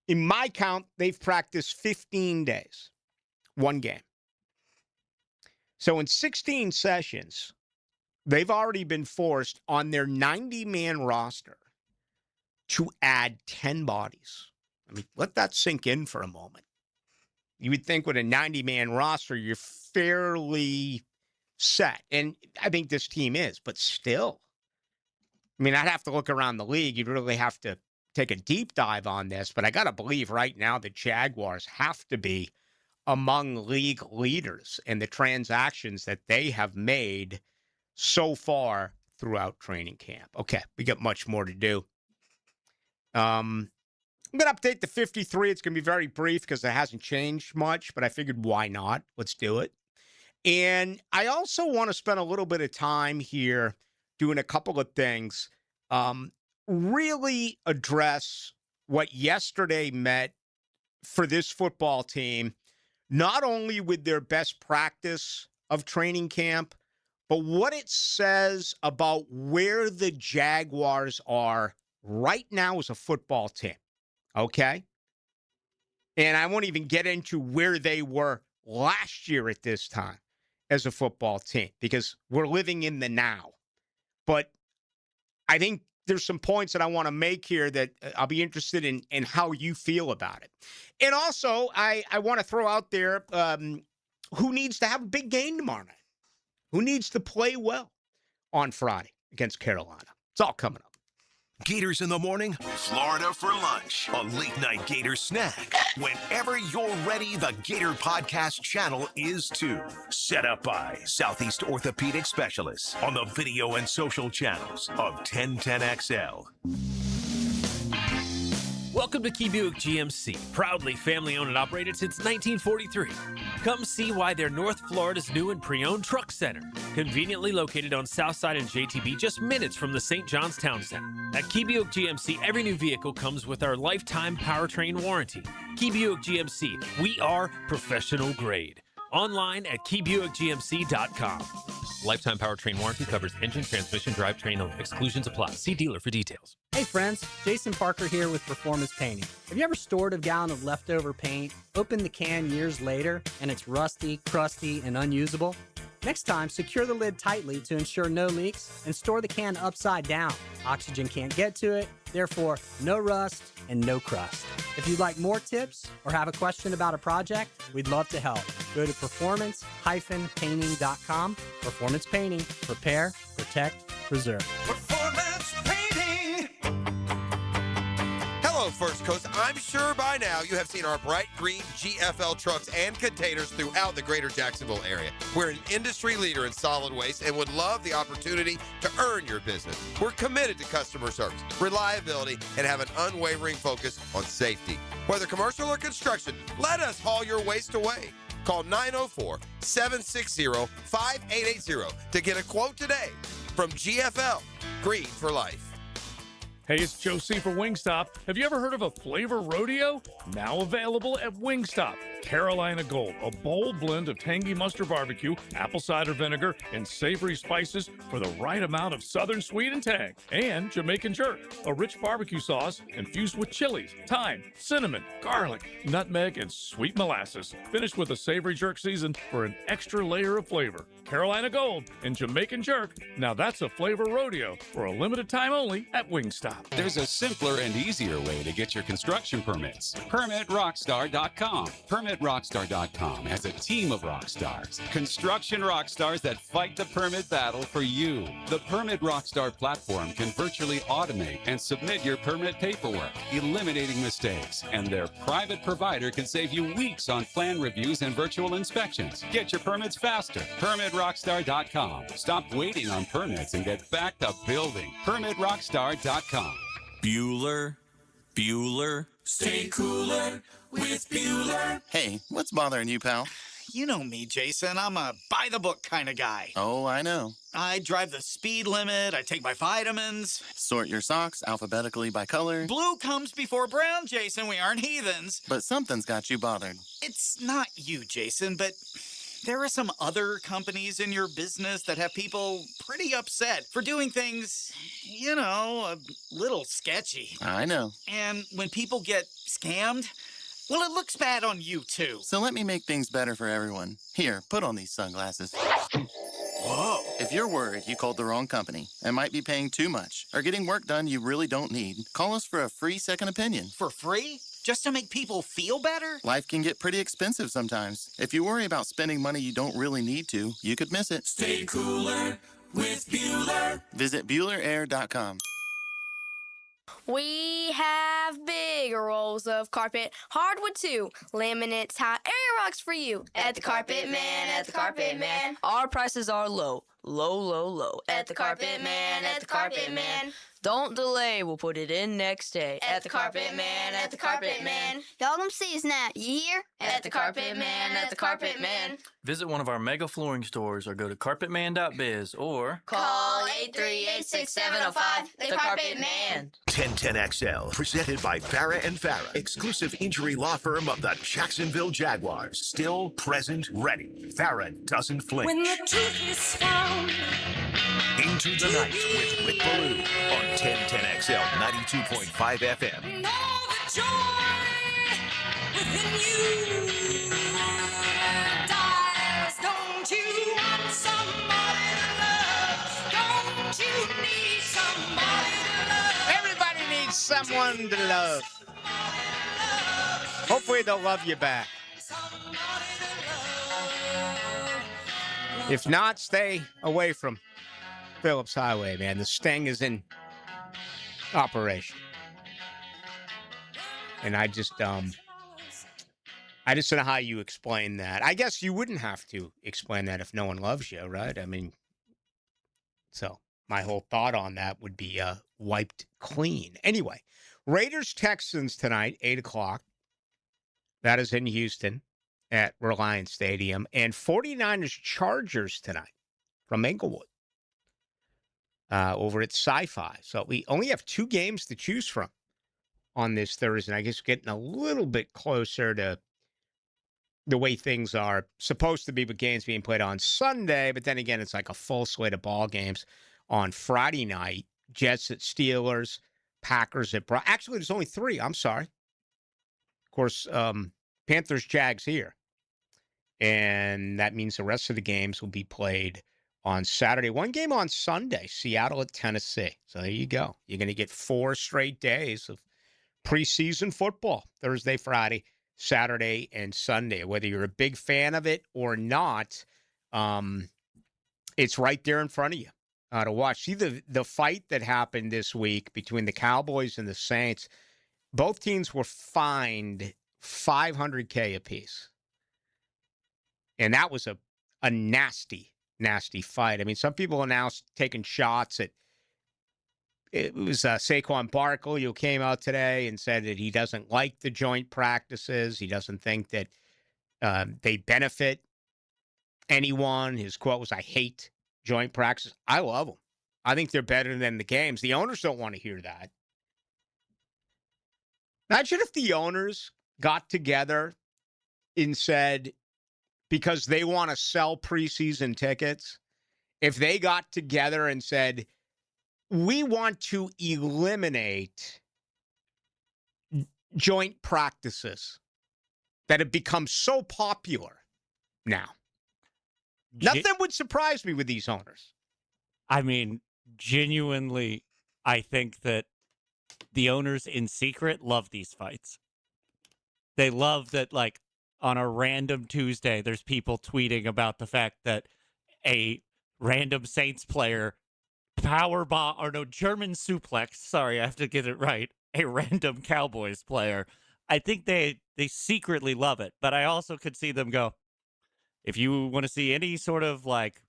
in my count, they've practiced 15 days, one game. So in 16 sessions, they've already been forced on their 90-man roster to add 10 bodies. I mean, let that sink in for a moment. You would think with a 90-man roster, you're fairly set. And I think this team is, but still. I mean, I'd have to look around the league. You'd really have to take a deep dive on this. But I got to believe right now the Jaguars have to be among league leaders in the transactions that they have made so far throughout training camp. Okay, we got much more to do. I'm going to update the 53. It's going to be very brief because it hasn't changed much, but I figured why not? Let's do it. And I also want to spend a little bit of time here doing a couple of things. Really address what yesterday meant for this football team, not only with their best practice of training camp, but what it says about where the Jaguars are right now as a football team. Okay? And I won't even get into where they were last year at this time as a football team, because we're living in the now. But I think there's some points that I want to make here that I'll be interested in how you feel about it. And also, I want to throw out there who needs to have a big game tomorrow night? Who needs to play well on Friday against Carolina? It's all coming up. Gators in the morning, Florida for lunch, a late night Gator snack. Whenever you're ready, the Gator Podcast channel is too. Set up by Southeast Orthopedic Specialists on the video and social channels of 1010XL. Welcome to Key Buick GMC, proudly family-owned and operated since 1943. Come see why they're North Florida's new and pre-owned truck center, conveniently located on Southside and JTB, just minutes from the St. John's Town Center. At Key Buick GMC, every new vehicle comes with our lifetime powertrain warranty. Key Buick GMC, we are professional grade. Online at keybuickgmc.com. Lifetime powertrain warranty covers engine, transmission, drivetrain only. Exclusions apply. See dealer for details. Hey friends, Jason Parker here with Performance Painting. Have you ever stored a gallon of leftover paint, opened the can years later, and it's rusty, crusty, and unusable? Next time, secure the lid tightly to ensure no leaks and store the can upside down. Oxygen can't get to it, therefore no rust and no crust. If you'd like more tips or have a question about a project, we'd love to help. Go to performance-painting.com. Performance Painting. Prepare, protect, preserve. Performance Painting! Hello, First Coast. I'm sure by now you have seen our bright green GFL trucks and containers throughout the greater Jacksonville area. We're an industry leader in solid waste and would love the opportunity to earn your business. We're committed to customer service, reliability, and have an unwavering focus on safety. Whether commercial or construction, let us haul your waste away. Call 904-760-5880 to get a quote today from GFL, Green for Life. Hey, it's Joe C. for Wingstop. Have you ever heard of a flavor rodeo? Now available at Wingstop. Carolina Gold, a bold blend of tangy mustard barbecue, apple cider vinegar, and savory spices for the right amount of southern sweet and tang. And Jamaican Jerk, a rich barbecue sauce infused with chilies, thyme, cinnamon, garlic, nutmeg, and sweet molasses. Finished with a savory jerk season for an extra layer of flavor. Carolina Gold and Jamaican Jerk. Now that's a flavor rodeo for a limited time only at Wingstop. There's a simpler and easier way to get your construction permits. PermitRockstar.com. PermitRockstar.com has a team of rock stars. Construction rock stars that fight the permit battle for you. The Permit Rockstar platform can virtually automate and submit your permit paperwork, eliminating mistakes. And their private provider can save you weeks on plan reviews and virtual inspections. Get your permits faster. PermitRockstar.com. Stop waiting on permits and get back to building. PermitRockstar.com. Bueller. Stay cooler with Bueller. Hey, what's bothering you, pal? You know me, Jason. I'm a by-the-book kind of guy. Oh, I know. I drive the speed limit. I take my vitamins. Sort your socks alphabetically by color. Blue comes before brown, Jason. We aren't heathens. But something's got you bothered. It's not you, Jason, but there are some other companies in your business that have people pretty upset for doing things, you know, a little sketchy. I know. And when people get scammed, well, it looks bad on you, too. So let me make things better for everyone. Here, put on these sunglasses. Whoa. If you're worried you called the wrong company and might be paying too much or getting work done you really don't need, call us for a free second opinion. For free? Just to make people feel better? Life can get pretty expensive sometimes. If you worry about spending money you don't really need to, you could miss it. Stay cooler with Bueller. Visit BuellerAir.com. We have big rolls of carpet, hardwood too, laminate, tile, area rocks for you. At the Carpet Man, at the Carpet Man. Our prices are low. low, low, low. At the carpet man, at the carpet man. Don't delay, we'll put it in next day. At the carpet man, at the carpet man. Y'all don't see us now, you hear? At the carpet man, at the carpet man. Visit one of our mega flooring stores or go to carpetman.biz or Call 838-6705. The Carpet Man. 1010XL, presented by Farah and Farah, exclusive injury law firm of the Jacksonville Jaguars. Still, present, ready. Farah doesn't flinch. When the truth is found. Into the Night with Rick Ballou on 1010XL 92.5 FM. Know the joy within you dies. Don't you want somebody to love? Don't you need somebody to love? Everybody needs someone to love. Hopefully they'll love you back. If not, stay away from Phillips Highway, man. The sting is in operation. And I just don't know how you explain that. I guess you wouldn't have to explain that if no one loves you, right? I mean, so my whole thought on that would be wiped clean. Anyway, Raiders-Texans tonight, 8 o'clock. That is in Houston at Reliance Stadium. And 49ers-Chargers tonight from Inglewood over at Sci-Fi. So we only have 2 games to choose from on this Thursday. I guess getting a little bit closer to the way things are supposed to be with games being played on Sunday. But then again, it's like a full slate of ball games on Friday night. Jets at Steelers, Packers at actually, there's only 3. I'm sorry. Of course, Panthers, Jags here. And that means the rest of the games will be played on Saturday. 1 game on Sunday, Seattle at Tennessee. So there you go. You're going to get 4 straight days of preseason football. Thursday, Friday, Saturday, and Sunday. Whether you're a big fan of it or not, it's right there in front of you to watch. See the fight that happened this week between the Cowboys and the Saints. Both teams were fined $500K apiece. And that was a nasty fight. I mean, some people are now taking shots at, it was Saquon Barkley who came out today and said that he doesn't like the joint practices. He doesn't think that they benefit anyone. His quote was, "I hate joint practices." I love them. I think they're better than the games. The owners don't want to hear that. Imagine if the owners got together and said, because they want to sell preseason tickets, if they got together and said, we want to eliminate joint practices that have become so popular now. Nothing would surprise me with these owners. I mean, genuinely, I think that the owners in secret love these fights. They love that, like, on a random Tuesday, there's people tweeting about the fact that a random Saints player German suplex. Sorry, I have to get it right. A random Cowboys player. I think they secretly love it, but I also could see them go, if you want to see any sort of like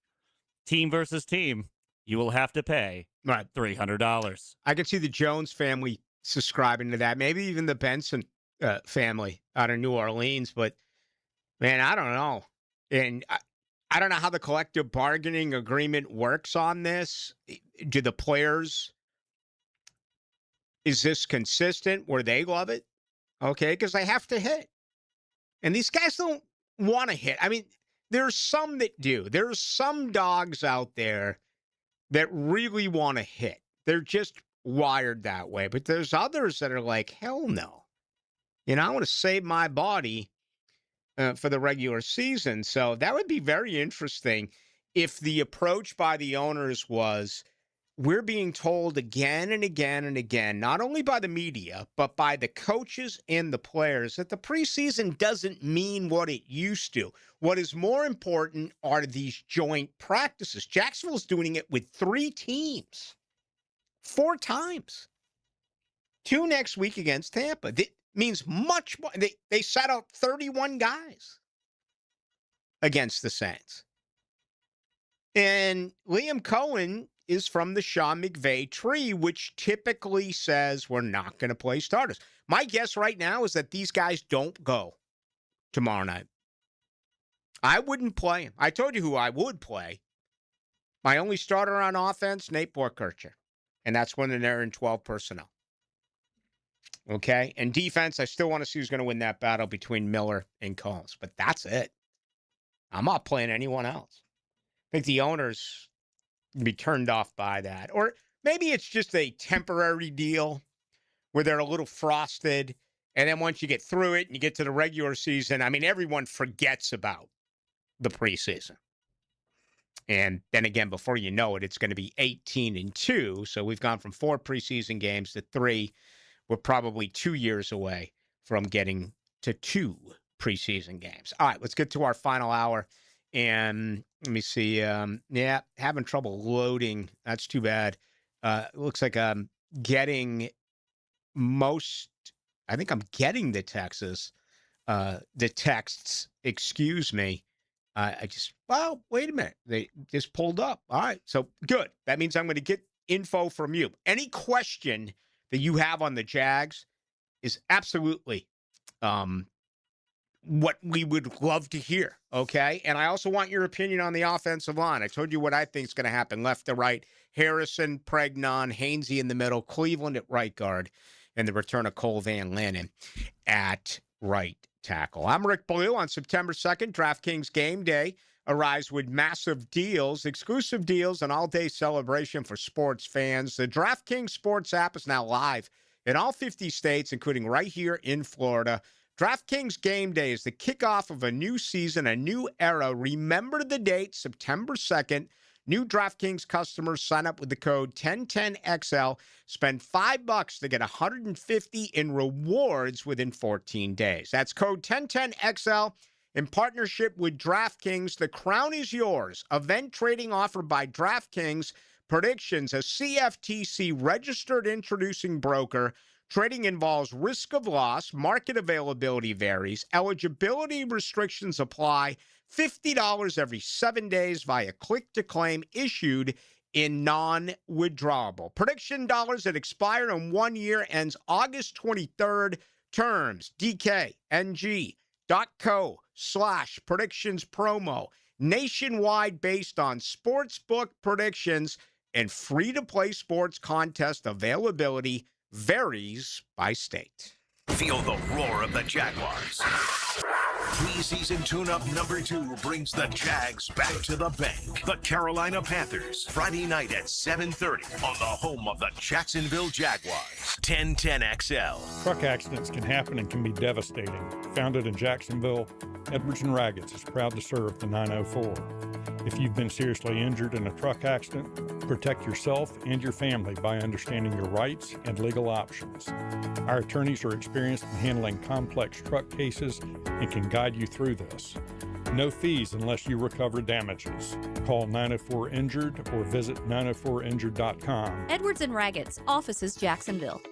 team versus team, you will have to pay $300. I could see the Jones family subscribing to that. Maybe even the Benson family out of New Orleans. But man, I don't know. And I don't know how the collective bargaining agreement works on this. Do the players, is this consistent where they love it? Okay, because they have to hit. And these guys don't want to hit. I mean, there's some that do. There's some dogs out there that really want to hit. They're just wired that way. But there's others that are like, hell no. You know, I want to save my body for the regular season. So that would be very interesting if the approach by the owners was, we're being told again and again and again, not only by the media, but by the coaches and the players, that the preseason doesn't mean what it used to. What is more important are these joint practices. Jacksonville's doing it with 3 teams, 4 times. 2 next week against Tampa. That means much more. They sat out 31 guys against the Saints. And Liam Cohen is from the Sean McVay tree, which typically says we're not going to play starters. My guess right now is that these guys don't go tomorrow night. I wouldn't play him. I told you who I would play. My only starter on offense, Nate Borkircher. And that's when they're in 12 personnel. Okay? And defense, I still want to see who's going to win that battle between Miller and Combs. But that's it. I'm not playing anyone else. I think the owners be turned off by that. Or maybe it's just a temporary deal where they're a little frosted. And then once you get through it and you get to the regular season, I mean, everyone forgets about the preseason. And then again, before you know it, it's going to be 18-2. So we've gone from 4 preseason games to 3. We're probably 2 years away from getting to 2 preseason games. All right, let's get to our final hour. And let me see. Having trouble loading. That's too bad. Looks like I'm getting I think I'm getting the texts. Excuse me. Wait a minute. They just pulled up. All right. So good. That means I'm going to get info from you. Any question that you have on the Jags is absolutely what we would love to hear. Okay. And I also want your opinion on the offensive line. I told you what I think is going to happen left to right. Harrison, Pregnon, Hainsey in the middle, Cleveland at right guard, and the return of Cole Van Lannon at right tackle. I'm Rick Ballou. On September 2nd, DraftKings Game Day arrives with massive deals, exclusive deals, and all-day celebration for sports fans. The DraftKings Sports app is now live in all 50 states, including right here in Florida. DraftKings Game Day is the kickoff of a new season, a new era. Remember the date, September 2nd. New DraftKings customers sign up with the code 1010XL. Spend $5 to get $150 in rewards within 14 days. That's code 1010XL in partnership with DraftKings. The crown is yours. Event trading offered by DraftKings. Predictions, a CFTC registered introducing broker. Trading involves risk of loss. Market availability varies. Eligibility restrictions apply. $50 every 7 days via click-to-claim, issued in non-withdrawable. Prediction dollars that expire in 1 year, ends August 23rd. Terms, dkng.co/predictions promo. Nationwide based on sportsbook predictions, and free-to-play sports contest availability varies by state. Feel the roar of the Jaguars. Preseason tune-up number 2 brings the Jags back to the bank. The Carolina Panthers, Friday night at 7:30 on the home of the Jacksonville Jaguars. 1010XL. Truck accidents can happen and can be devastating. Founded in Jacksonville, Edwards and Raggets is proud to serve the 904. If you've been seriously injured in a truck accident, protect yourself and your family by understanding your rights and legal options. Our attorneys are experienced in handling complex truck cases and can guide you through this. No fees unless you recover damages. Call 904-INJURED or visit 904injured.com. Edwards and Raggets, offices Jacksonville.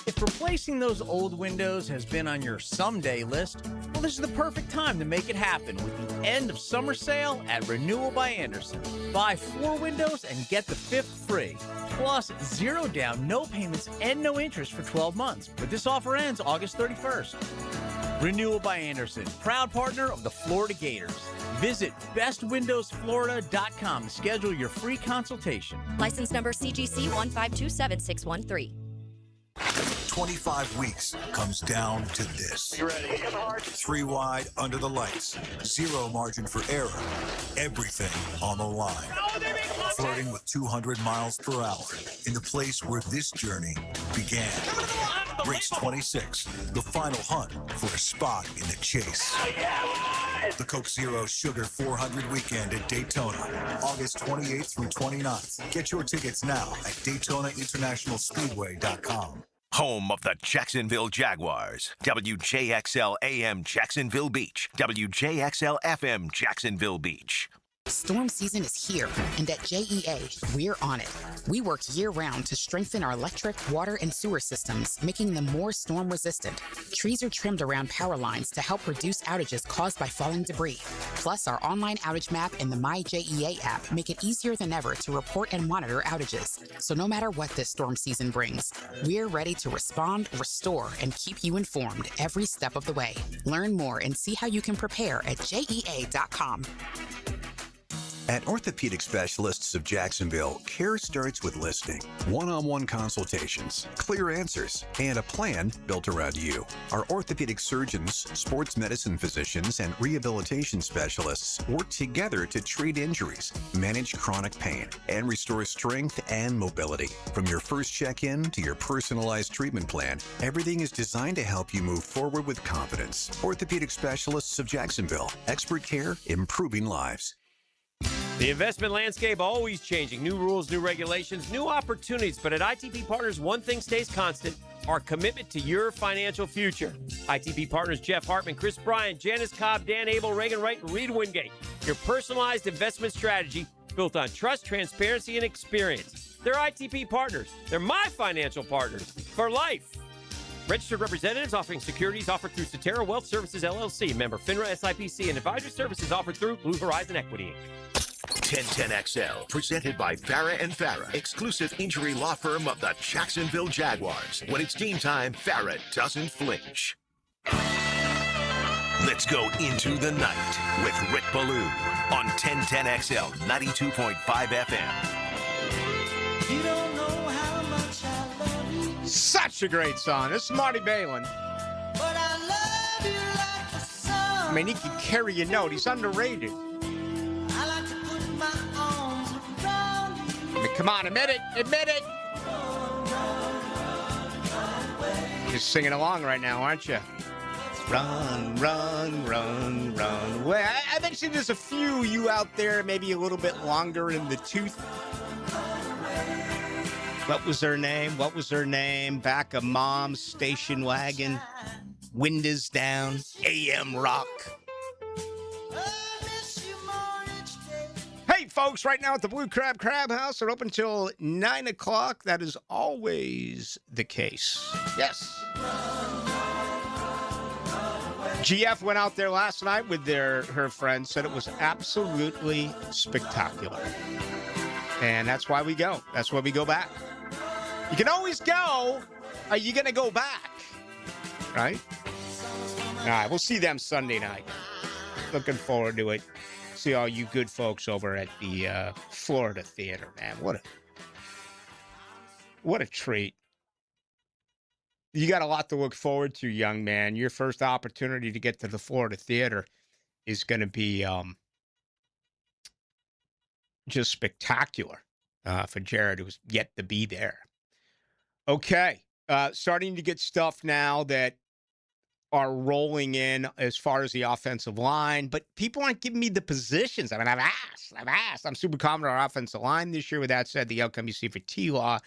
If replacing those old windows has been on your someday list, well, this is the perfect time to make it happen with the end of summer sale at Renewal by Anderson. Buy 4 windows and get the 5th free. Plus, 0 down, no payments, and no interest for 12 months. But this offer ends August 31st. Renewal by Anderson, proud partner of the Florida Gators. Visit bestwindowsflorida.com to schedule your free consultation. License number CGC 1527613. 25 weeks comes down to this. You ready? 3 wide under the lights. 0 margin for error. Everything on the line. Flirting with 200 miles per hour in the place where this journey began. Race 26, the final hunt for a spot in the chase. The Coke Zero Sugar 400 weekend at Daytona, August 28th through 29th. Get your tickets now at DaytonaInternationalSpeedway.com. Home of the Jacksonville Jaguars. WJXL AM Jacksonville Beach. WJXL FM Jacksonville Beach. Storm season is here, and at JEA, we're on it. We work year-round to strengthen our electric, water, and sewer systems, making them more storm-resistant. Trees are trimmed around power lines to help reduce outages caused by falling debris. Plus, our online outage map and the MyJEA app make it easier than ever to report and monitor outages. So no matter what this storm season brings, we're ready to respond, restore, and keep you informed every step of the way. Learn more and see how you can prepare at JEA.com. At Orthopedic Specialists of Jacksonville, care starts with listening, one-on-one consultations, clear answers, and a plan built around you. Our orthopedic surgeons, sports medicine physicians, and rehabilitation specialists work together to treat injuries, manage chronic pain, and restore strength and mobility. From your first check-in to your personalized treatment plan, everything is designed to help you move forward with confidence. Orthopedic Specialists of Jacksonville, expert care, improving lives. The investment landscape always changing. New rules, new regulations, new opportunities. But at ITP Partners, one thing stays constant, our commitment to your financial future. ITP Partners Jeff Hartman, Chris Bryant, Janice Cobb, Dan Abel, Reagan Wright, and Reed Wingate. Your personalized investment strategy built on trust, transparency, and experience. They're ITP Partners. They're my financial partners for life. Registered representatives offering securities offered through Cetera Wealth Services, LLC, member FINRA SIPC, and advisory services offered through Blue Horizon Equity, Inc. 1010XL, presented by Farah and Farah, exclusive injury law firm of the Jacksonville Jaguars. When it's game time, Farah doesn't flinch. Let's go into the night with Rick Ballou on 1010XL 92.5 FM. You don't know how much I love you. Such a great song. This is Marty Balin. But I love you like the sun. I mean, he can carry a note. He's underrated. I like to put my arms around you. I mean, come on, admit it. Admit it. You're singing along right now, aren't you? Run, run, run, run. Well, I bet you there's a few you out there, maybe a little bit longer in the tooth. What was her name? What was her name? Back of Mom's station wagon. Windows down. AM rock. Hey, folks, right now at the Blue Crab House, they're open till 9 o'clock. That is always the case. Yes. GF went out there last night with her friends, said it was absolutely spectacular. And that's why we go. That's why we go back. You can always go. Are you going to go back? Right? All right, we'll see them Sunday night. Looking forward to it. See all you good folks over at the Florida Theater, man. What a treat. You got a lot to look forward to, young man. Your first opportunity to get to the Florida Theater is going to be just spectacular for Jared, who's yet to be there. Okay, starting to get stuff now that are rolling in as far as the offensive line, but people aren't giving me the positions. I mean, I've asked. I'm super confident on our offensive line this year. With that said, the outcome you see for T-Law,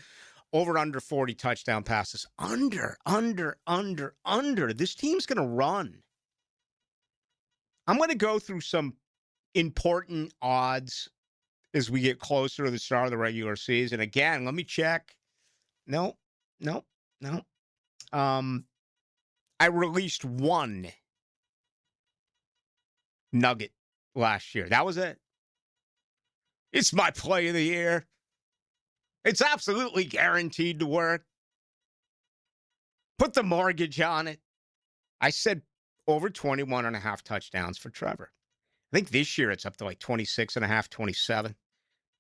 over under 40 touchdown passes. Under. This team's going to run. I'm going to go through some important odds as we get closer to the start of the regular season. Again, let me check. No. I released one nugget last year. That was it. It's my play of the year. It's absolutely guaranteed to work. Put the mortgage on it. I said over 21.5 touchdowns for Trevor. I think this year it's up to like 26.5, 27.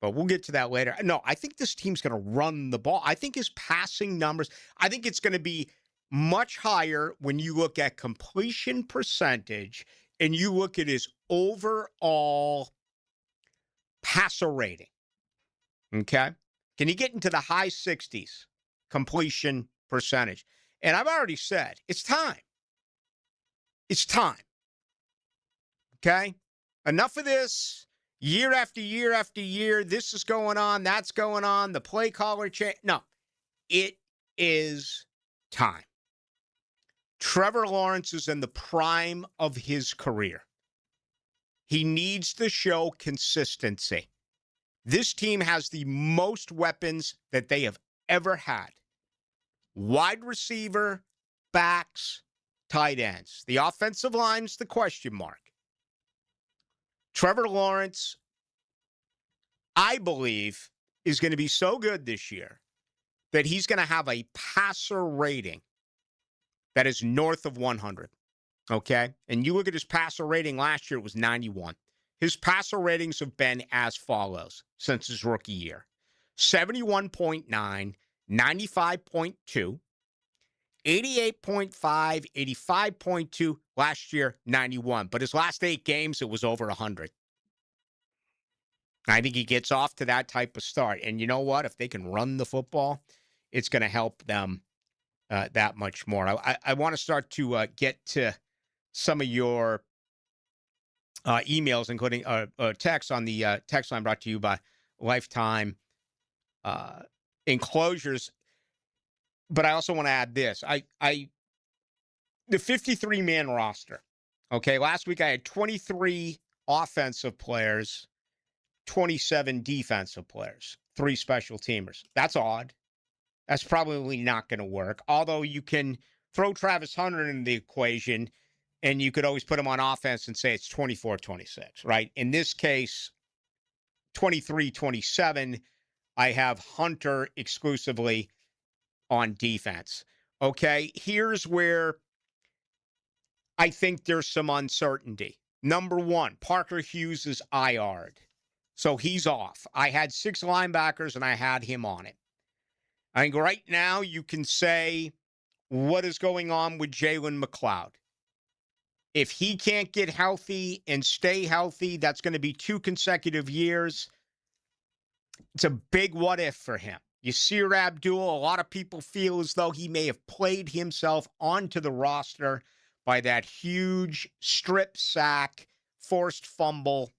But we'll get to that later. No, I think this team's going to run the ball. I think his passing numbers, I think it's going to be much higher when you look at completion percentage and you look at his overall passer rating. Okay? Can he get into the high 60s completion percentage? And I've already said, it's time. It's time. Okay? Enough of this. Year after year after year, this is going on, that's going on, the play caller change. No, it is time. Trevor Lawrence is in the prime of his career. He needs to show consistency. This team has the most weapons that they have ever had. Wide receiver, backs, tight ends. The offensive line's the question mark. Trevor Lawrence, I believe, is going to be so good this year that he's going to have a passer rating that is north of 100. Okay? And you look at his passer rating last year, it was 91. His passer ratings have been as follows since his rookie year: 71.9, 95.2, 88.5, 85.2, last year, 91. But his last 8 games, it was over 100. I think he gets off to that type of start. And you know what? If they can run the football, it's going to help them that much more. I want to start to get to some of your emails, including texts on the text line brought to you by Lifetime Enclosures. But I also want to add this. The 53-man roster. Okay, last week I had 23 offensive players, 27 defensive players, 3 special teamers. That's odd. That's probably not going to work. Although you can throw Travis Hunter in the equation, and you could always put him on offense and say it's 24-26, right? In this case, 23-27, I have Hunter exclusively on defense. Okay, here's where I think there's some uncertainty. Number one, Parker Hughes is IR'd, so he's off. I had 6 linebackers, and I had him on it. I think right now you can say, what is going on with Jalen McLeod? If he can't get healthy and stay healthy, that's going to be 2 consecutive years. It's a big what if for him. Yasir Abdul, a lot of people feel as though he may have played himself onto the roster by that huge strip sack, forced fumble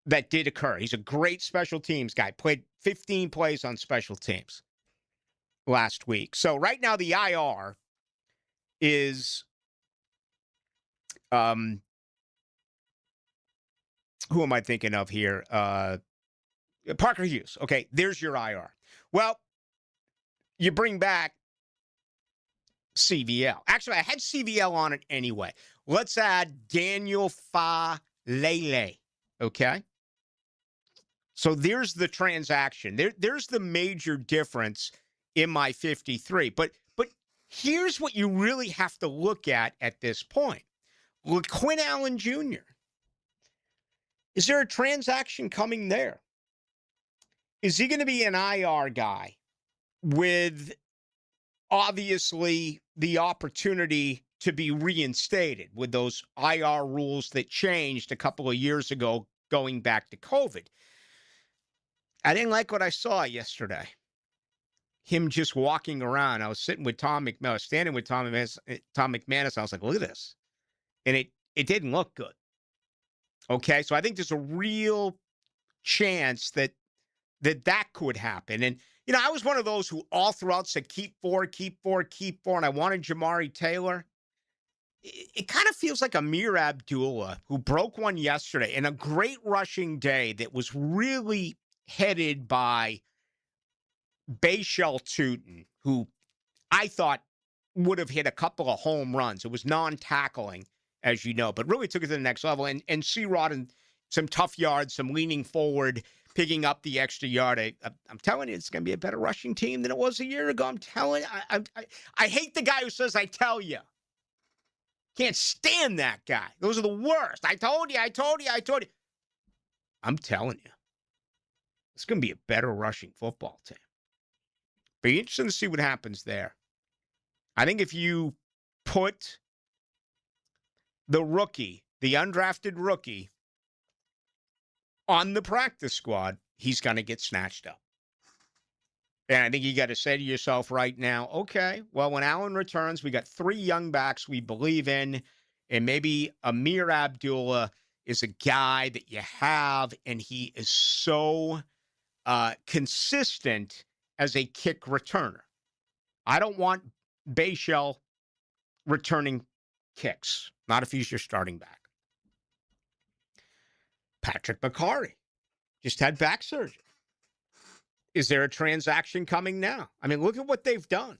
that did occur. He's a great special teams guy. Played 15 plays on special teams last week. So right now the IR is who am I thinking of here? Parker Hughes. Okay, there's your IR. Well, you bring back CVL. Actually, I had CVL on it anyway. Let's add Daniel Falele. Okay? So there's the transaction. There's the major difference in my 53. But here's what you really have to look at this point. Look, Quinn Allen Jr. Is there a transaction coming there? Is he going to be an IR guy with obviously the opportunity to be reinstated with those IR rules that changed a couple of years ago going back to COVID? I didn't like what I saw yesterday. Him just walking around. I was sitting with Tom McManus, I was standing with Tom McManus. I was like, look at this. And it didn't look good. Okay, so I think there's a real chance that could happen. And, you know, I was one of those who all throughout said, keep 4, and I wanted Jamari Taylor. It kind of feels like Amir Abdullah, who broke one yesterday, and a great rushing day that was really headed by Bashal Tutin, who I thought would have hit a couple of home runs. It was non-tackling, as you know, but really took it to the next level. And C-Rod and some tough yards, some leaning forward, picking up the extra yard. I'm telling you, it's going to be a better rushing team than it was a year ago. I'm telling you. I hate the guy who says, I tell you. Can't stand that guy. Those are the worst. I told you. I'm telling you. It's going to be a better rushing football team. Be interesting to see what happens there. I think if you put the rookie, the undrafted rookie, on the practice squad, he's going to get snatched up. And I think you got to say to yourself right now, okay, well, when Allen returns, we got 3 young backs we believe in, and maybe Amir Abdullah is a guy that you have, and he is so consistent as a kick returner. I don't want Bashal returning kicks, not if he's your starting back. Patrick McCarry just had back surgery. Is there a transaction coming now? I mean, look at what they've done.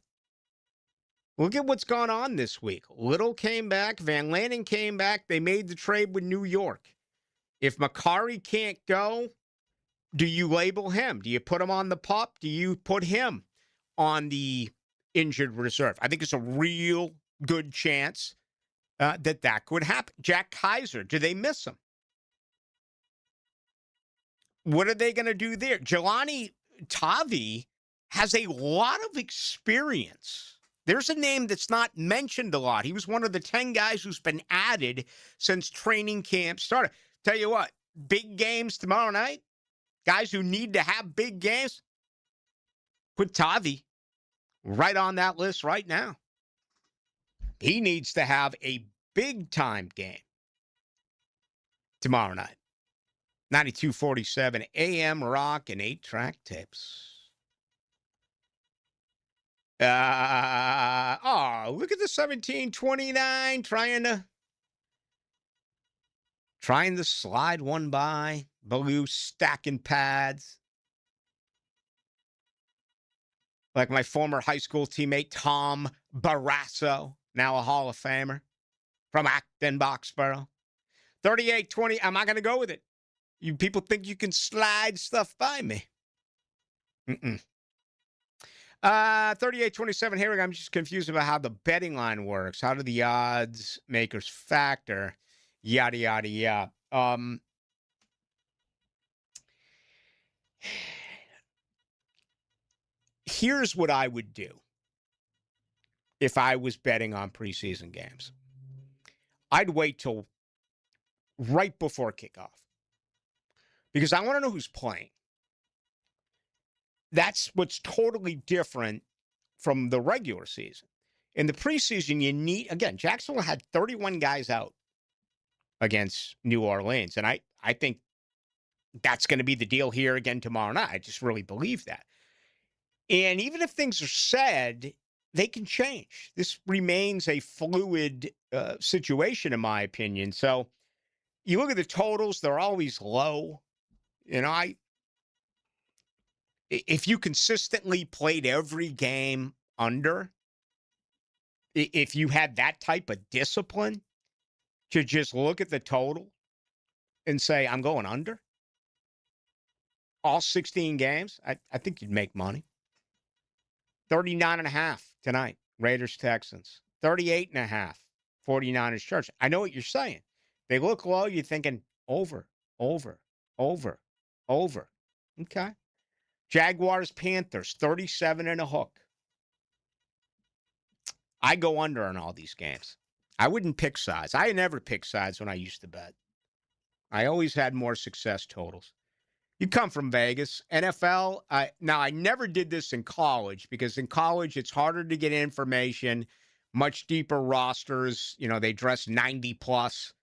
Look at what's gone on this week. Little came back. Van Lanning came back. They made the trade with New York. If McCarry can't go, do you label him? Do you put him on the pup? Do you put him on the injured reserve? I think it's a real good chance that could happen. Jack Kaiser, do they miss him? What are they going to do there? Jelani Tavi has a lot of experience. There's a name that's not mentioned a lot. He was one of the 10 guys who's been added since training camp started. Tell you what, big games tomorrow night, guys who need to have big games, put Tavi right on that list right now. He needs to have a big-time game tomorrow night. 92.47 AM Rock and 8-track tapes. Look at the 1729 trying to slide one by. Ballou stacking pads. Like my former high school teammate, Tom Barrasso, now a Hall of Famer from Acton, Boxborough. 38-20, I'm not going to go with it. You people think you can slide stuff by me. 38-27 here. I'm just confused about how the betting line works. How do the odds makers factor? Yada, yada, yada. Here's what I would do if I was betting on preseason games. I'd wait till right before kickoff because I want to know who's playing. That's what's totally different from the regular season. In the preseason, you need, again, Jacksonville had 31 guys out against New Orleans. And I think that's going to be the deal here again tomorrow night. I just really believe that. And even if things are said, they can change. This remains a fluid situation, in my opinion. So you look at the totals, they're always low. You know, if you consistently played every game under, if you had that type of discipline to just look at the total and say, I'm going under all 16 games, I think you'd make money. 39.5 tonight, Raiders, Texans. 38.5, 49ers, Chargers. I know what you're saying. They look low, you're thinking over. Okay. Jaguars, Panthers, 37 and a hook. I go under on all these games. I wouldn't pick sides. I never picked sides when I used to bet. I always had more success totals. You come from Vegas. NFL, now I never did this in college because in college it's harder to get information, much deeper rosters. You know, they dress 90 plus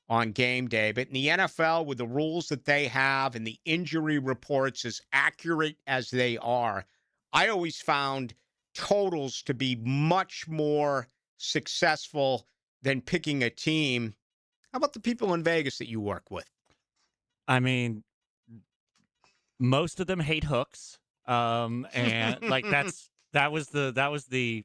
on game day. But in the NFL, with the rules that they have and the injury reports as accurate as they are, I always found totals to be much more successful than picking a team. How about the people in Vegas that you work with? I mean, most of them hate hooks. And like that was the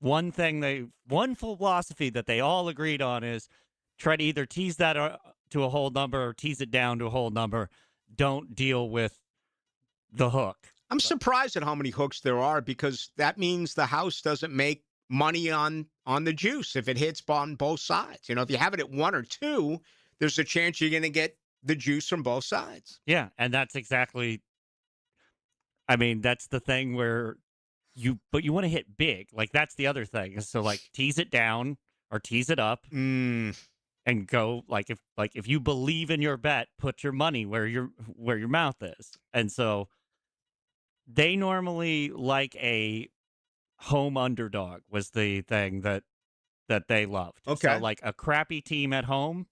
one philosophy that they all agreed on is try to either tease that to a whole number or tease it down to a whole number. Don't deal with the hook. I'm surprised at how many hooks there are because that means the house doesn't make money on the juice if it hits on both sides. You know, if you have it at 1 or 2, there's a chance you're going to get the juice from both sides. Yeah, and that's exactly, I mean, that's the thing where you want to hit big. Like, that's the other thing. So, like, tease it down or tease it up and go, if you believe in your bet, put your money where your mouth is. And so they normally like a home underdog was the thing that they loved. Okay. So, like, a crappy team at home,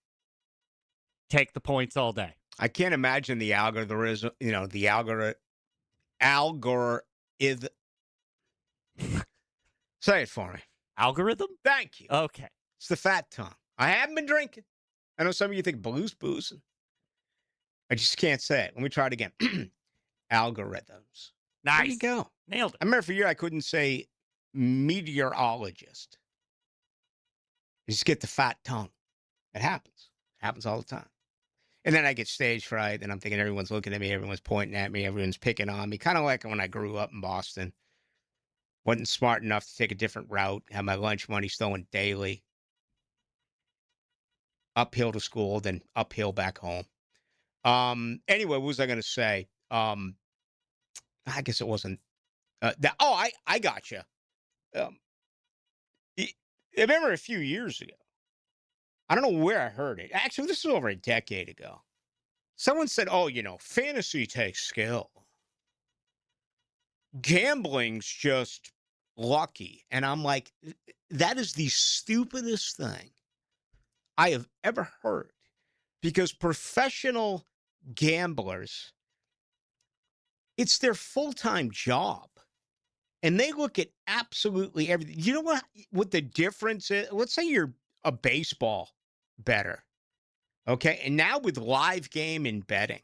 take the points all day. I can't imagine the algorithm, the algorithm. Say it for me. Algorithm? Thank you. Okay. It's the fat tongue. I haven't been drinking. I know some of you think Ballou's boozing. I just can't say it. Let me try it again. Algorithms. Nice. There you go. Nailed it. I remember for a year I couldn't say meteorologist. You just get the fat tongue. It happens. It happens all the time. And then I get stage fright, and I'm thinking everyone's looking at me, everyone's pointing at me, everyone's picking on me. Kind of like when I grew up in Boston. Wasn't smart enough to take a different route, had my lunch money stolen daily. Uphill to school, then uphill back home. Anyway, what was I going to say? I guess it wasn't. I got you. I remember a few years ago. I don't know where I heard it. Actually, this was over a decade ago. Someone said, fantasy takes skill. Gambling's just lucky. And I'm like, that is the stupidest thing I have ever heard. Because professional gamblers, it's their full-time job. And they look at absolutely everything. You know what the difference is? Let's say you're a baseball bettor, okay? And now with live game and betting,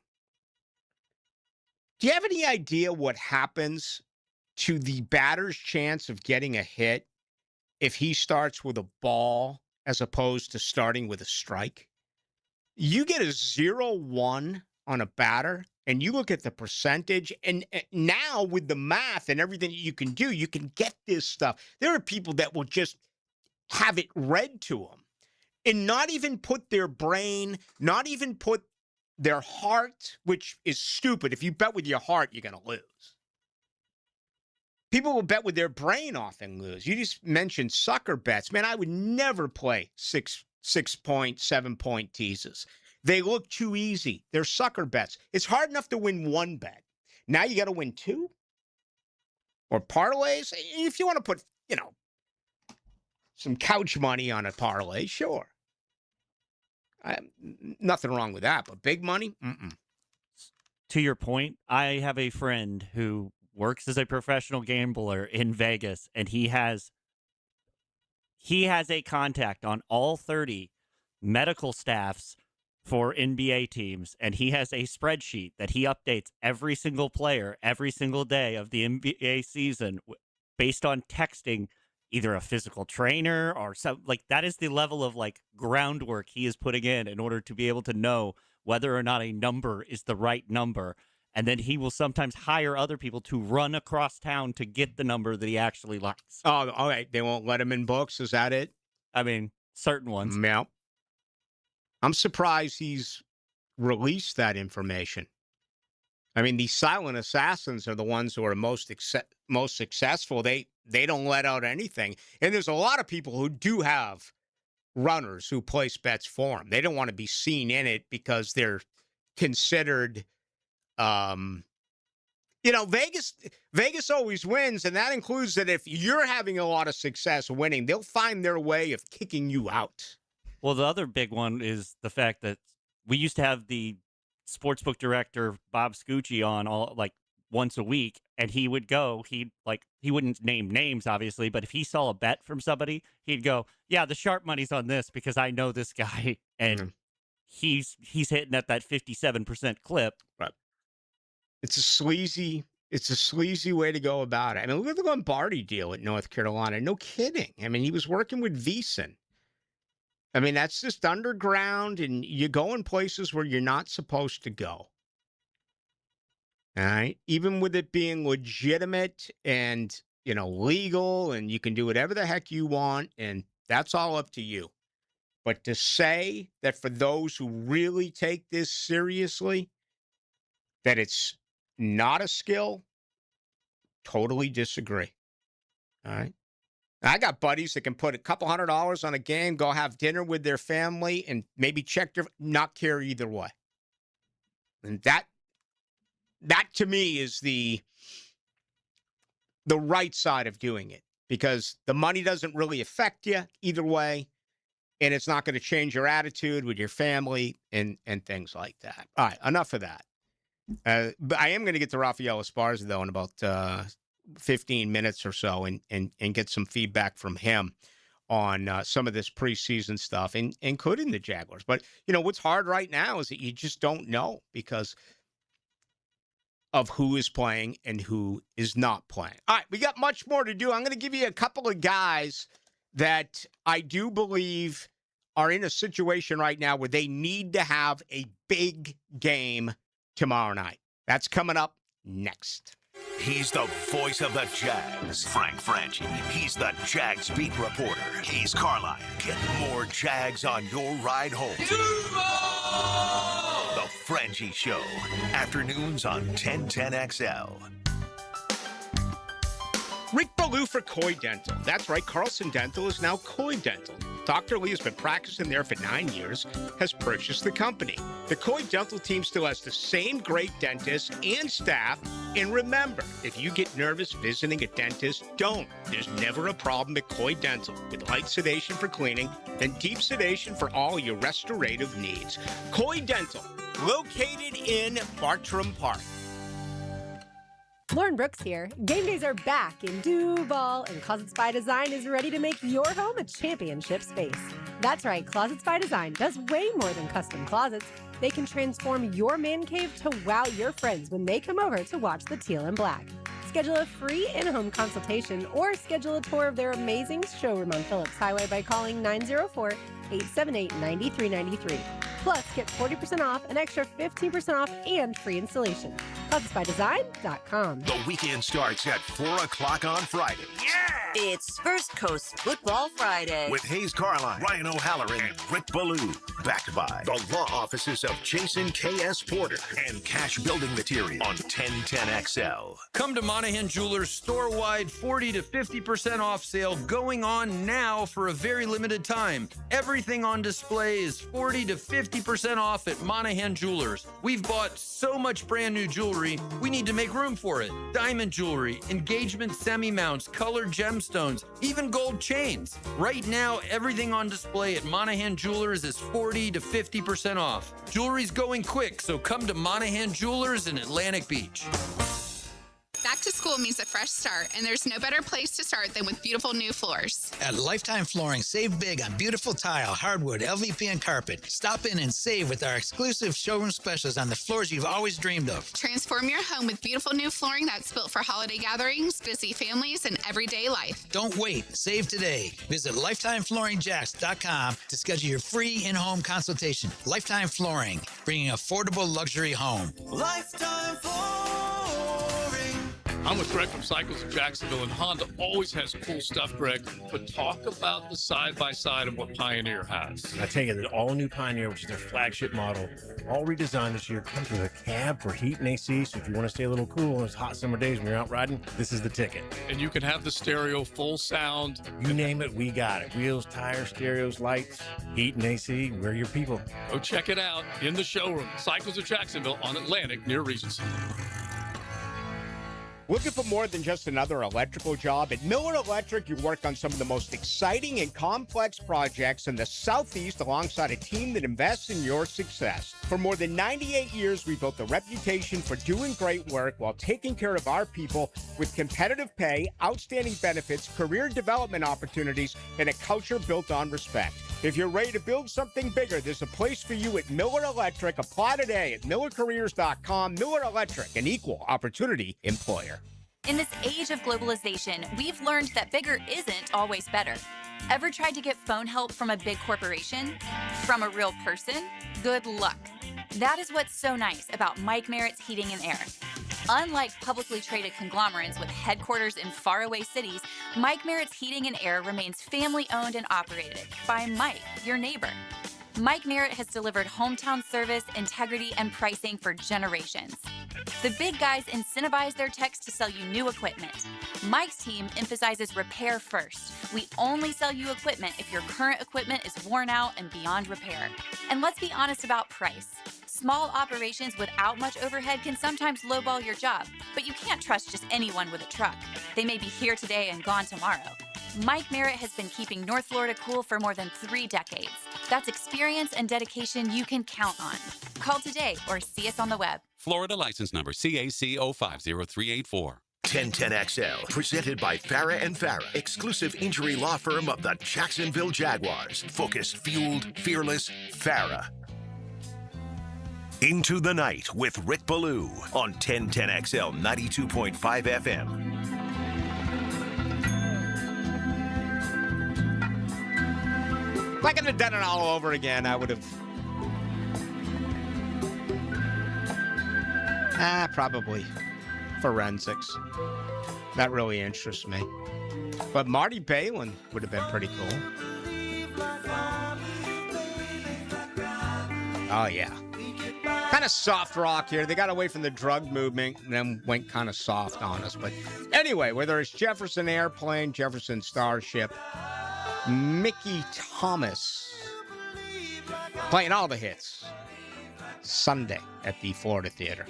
do you have any idea what happens to the batter's chance of getting a hit if he starts with a ball as opposed to starting with a strike? You get a 0-1 on a batter, and you look at the percentage, and now with the math and everything you can do, you can get this stuff. There are people that will just have it read to them and not even put their brain, not even put their heart, which is stupid. If you bet with your heart, you're going to lose. People will bet with their brain often lose. You just mentioned sucker bets. Man, I would never play 6-point, 7-point teases. They look too easy. They're sucker bets. It's hard enough to win one bet. Now you got to win two? Or parlays? If you want to put, some couch money on a parlay, sure. Nothing wrong with that, but big money? Mm-mm. To your point, I have a friend who works as a professional gambler in Vegas, and he has a contact on all 30 medical staffs for NBA teams, and he has a spreadsheet that he updates every single player every single day of the NBA season based on texting either a physical trainer or some, like, that is the level of groundwork he is putting in order to be able to know whether or not a number is the right number. And then he will sometimes hire other people to run across town to get the number that he actually likes. Oh, all right. They won't let him in books. Is that it? I mean, certain ones. Yeah. I'm surprised he's released that information. I mean, these silent assassins are the ones who are most successful. They don't let out anything. And there's a lot of people who do have runners who place bets for them. They don't want to be seen in it because they're considered, Vegas always wins, and that includes that if you're having a lot of success winning, they'll find their way of kicking you out. Well, the other big one is the fact that we used to have the sportsbook director, Bob Scucci, on once a week, and he would go, he wouldn't name names, obviously, but if he saw a bet from somebody, he'd go, yeah, the sharp money's on this because I know this guy, and he's hitting at that 57% clip. Right. It's a sleazy way to go about it. I mean, look at the Lombardi deal at North Carolina. No kidding. I mean, he was working with VEASAN. I mean, that's just underground, and you go in places where you're not supposed to go. All right? Even with it being legitimate and, legal, and you can do whatever the heck you want, and that's all up to you. But to say that for those who really take this seriously, that it's not a skill, totally disagree. All right? I got buddies that can put a couple $100 on a game, go have dinner with their family, and maybe not care either way. And that to me is the right side of doing it, because the money doesn't really affect you either way, and it's not going to change your attitude with your family and things like that. All right, enough of that. But I am going to get to Rafael Esparza, though, in about 15 minutes or so and get some feedback from him on some of this preseason stuff, including the Jaguars. But, what's hard right now is that you just don't know because of who is playing and who is not playing. All right, we got much more to do. I'm going to give you a couple of guys that I do believe are in a situation right now where they need to have a big game tomorrow night. That's coming up next. He's the voice of the Jags, Frank Franchi. He's the Jags beat reporter. He's Carline. Get more Jags on your ride home. The Franchi Show. Afternoons on 1010XL. Rick Ballou for Coy Dental. That's right, Carlson Dental is now Coy Dental. Dr. Lee has been practicing there for 9 years, has purchased the company. The Coy Dental team still has the same great dentists and staff. And remember, if you get nervous visiting a dentist, don't. There's never a problem at Coy Dental. With light sedation for cleaning and deep sedation for all your restorative needs. Coy Dental, located in Bartram Park. Lauren Brooks here. Game days are back in Duval, and Closets by Design is ready to make your home a championship space. That's right, Closets by Design does way more than custom closets. They can transform your man cave to wow your friends when they come over to watch the Teal and Black. Schedule a free in-home consultation or schedule a tour of their amazing showroom on Phillips Highway by calling 904-878-9393. Plus, get 40% off, an extra 15% off, and free installation. ClothesByDesign.com. The weekend starts at 4 o'clock on Friday. Yeah! It's First Coast Football Friday. With Hayes Carline, Ryan O'Halloran, and Rick Ballou. Backed by the law offices of Jason K.S. Porter and Cash Building Material on 1010XL. Come to Monahan Jewelers store-wide 40 to 50% off sale going on now for a very limited time. Everything on display is 40 to 50% off at Monahan Jewelers. We've bought so much brand new jewelry, we need to make room for it. Diamond jewelry, engagement semi-mounts, colored gemstones, even gold chains. Right now, everything on display at Monahan Jewelers is 40 to 50% off. Jewelry's going quick, so come to Monahan Jewelers in Atlantic Beach. Back to school means a fresh start, and there's no better place to start than with beautiful new floors. At Lifetime Flooring, save big on beautiful tile, hardwood, LVP, and carpet. Stop in and save with our exclusive showroom specials on the floors you've always dreamed of. Transform your home with beautiful new flooring that's built for holiday gatherings, busy families, and everyday life. Don't wait. Save today. Visit LifetimeFlooringJacks.com to schedule your free in-home consultation. Lifetime Flooring, bringing affordable luxury home. Lifetime Flooring. I'm with Greg from Cycles of Jacksonville, and Honda always has cool stuff, Greg. But talk about the side-by-side of what Pioneer has. I tell you, the all-new Pioneer, which is their flagship model, all redesigned this year, comes with a cab for heat and AC, so if you want to stay a little cool on those hot summer days when you're out riding, this is the ticket. And you can have the stereo, full sound. You name it, we got it. Wheels, tires, stereos, lights, heat and AC, we're your people. Go check it out in the showroom. Cycles of Jacksonville on Atlantic near Regency. Looking for more than just another electrical job? At Miller Electric, you work on some of the most exciting and complex projects in the Southeast alongside a team that invests in your success. For more than 98 years, we built a reputation for doing great work while taking care of our people with competitive pay, outstanding benefits, career development opportunities, and a culture built on respect. If you're ready to build something bigger, there's a place for you at Miller Electric. Apply today at millercareers.com. Miller Electric, an equal opportunity employer. In this age of globalization, we've learned that bigger isn't always better. Ever tried to get phone help from a big corporation? From a real person? Good luck. That is what's so nice about Mike Merritt's Heating and Air. Unlike publicly traded conglomerates with headquarters in faraway cities, Mike Merritt's Heating and Air remains family-owned and operated by Mike, your neighbor. Mike Merritt has delivered hometown service, integrity, and pricing for generations. The big guys incentivize their techs to sell you new equipment. Mike's team emphasizes repair first. We only sell you equipment if your current equipment is worn out and beyond repair. And let's be honest about price. Small operations without much overhead can sometimes lowball your job, but you can't trust just anyone with a truck. They may be here today and gone tomorrow. Mike Merritt has been keeping North Florida cool for more than 3 decades. That's experience and dedication you can count on. Call today or see us on the web. Florida license number CAC 050384. 1010XL, presented by Farah and Farah, exclusive injury law firm of the Jacksonville Jaguars. Focused, fueled, fearless, Farah. Into the Night with Rick Ballou on 1010XL 92.5 FM. If I could have done it all over again, I would have. Probably forensics. That really interests me. But Marty Balin would have been pretty cool. Oh, yeah. Kind of soft rock here. They got away from the drug movement and then went kind of soft on us. But anyway, whether it's Jefferson Airplane, Jefferson Starship, Mickey Thomas playing all the hits Sunday at the Florida Theater.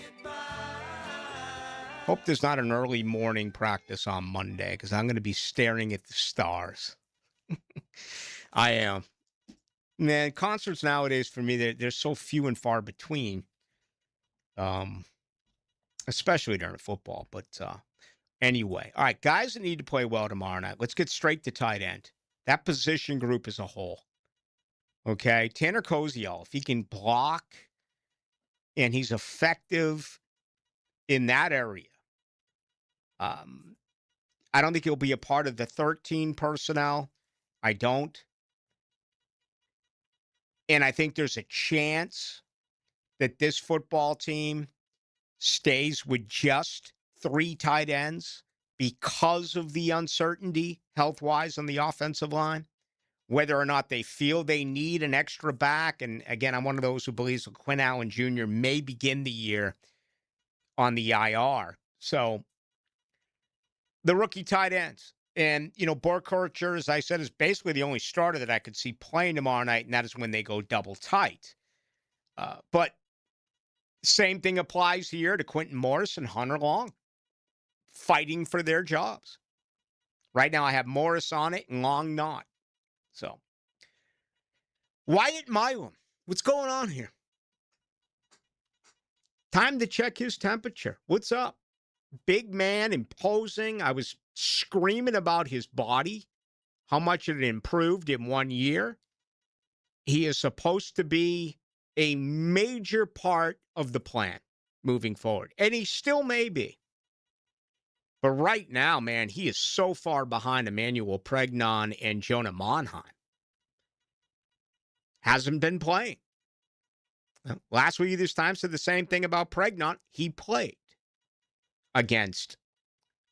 Hope there's not an early morning practice on Monday because I'm going to be staring at the stars. I am. Man, concerts nowadays for me, they're so few and far between, especially during football. But anyway, all right, guys that need to play well tomorrow night. Let's get straight to tight end. That position group as a whole. Okay, Tanner Koziel, if he can block and he's effective in that area, I don't think he'll be a part of the 13 personnel. I don't. And I think there's a chance that this football team stays with just 3 tight ends because of the uncertainty health-wise on the offensive line, whether or not they feel they need an extra back. And again, I'm one of those who believes that Quinn Allen Jr. may begin the year on the IR. So the rookie tight ends. And, you know, Burkhardt, as I said, is basically the only starter that I could see playing tomorrow night, and that is when they go double tight. But same thing applies here to Quentin Morris and Hunter Long, fighting for their jobs. Right now I have Morris on it and Long not. So, Wyatt Milam, what's going on here? Time to check his temperature. What's up? Big man, imposing. I was screaming about his body, how much it had improved in 1 year. He is supposed to be a major part of the plan moving forward, and he still may be. But right now, man, he is so far behind Emmanuel Pregnon and Jonah Monheim. Hasn't been playing. Last week this time said the same thing about Pregnon. He played against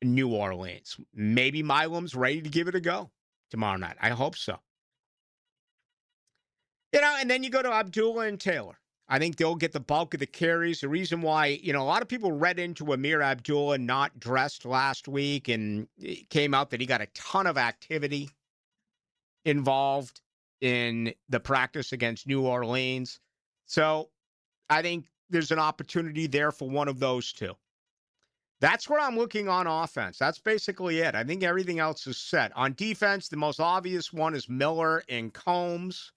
New Orleans. Maybe Milam's ready to give it a go tomorrow night. I hope so. You know, and then you go to Abdullah and Taylor. I think they'll get the bulk of the carries. The reason why, you know, a lot of people read into Amir Abdullah not dressed last week, and it came out that he got a ton of activity involved in the practice against New Orleans. So I think there's an opportunity there for one of those two. That's where I'm looking on offense. That's basically it. I think everything else is set. On defense, the most obvious one is Miller and Combs.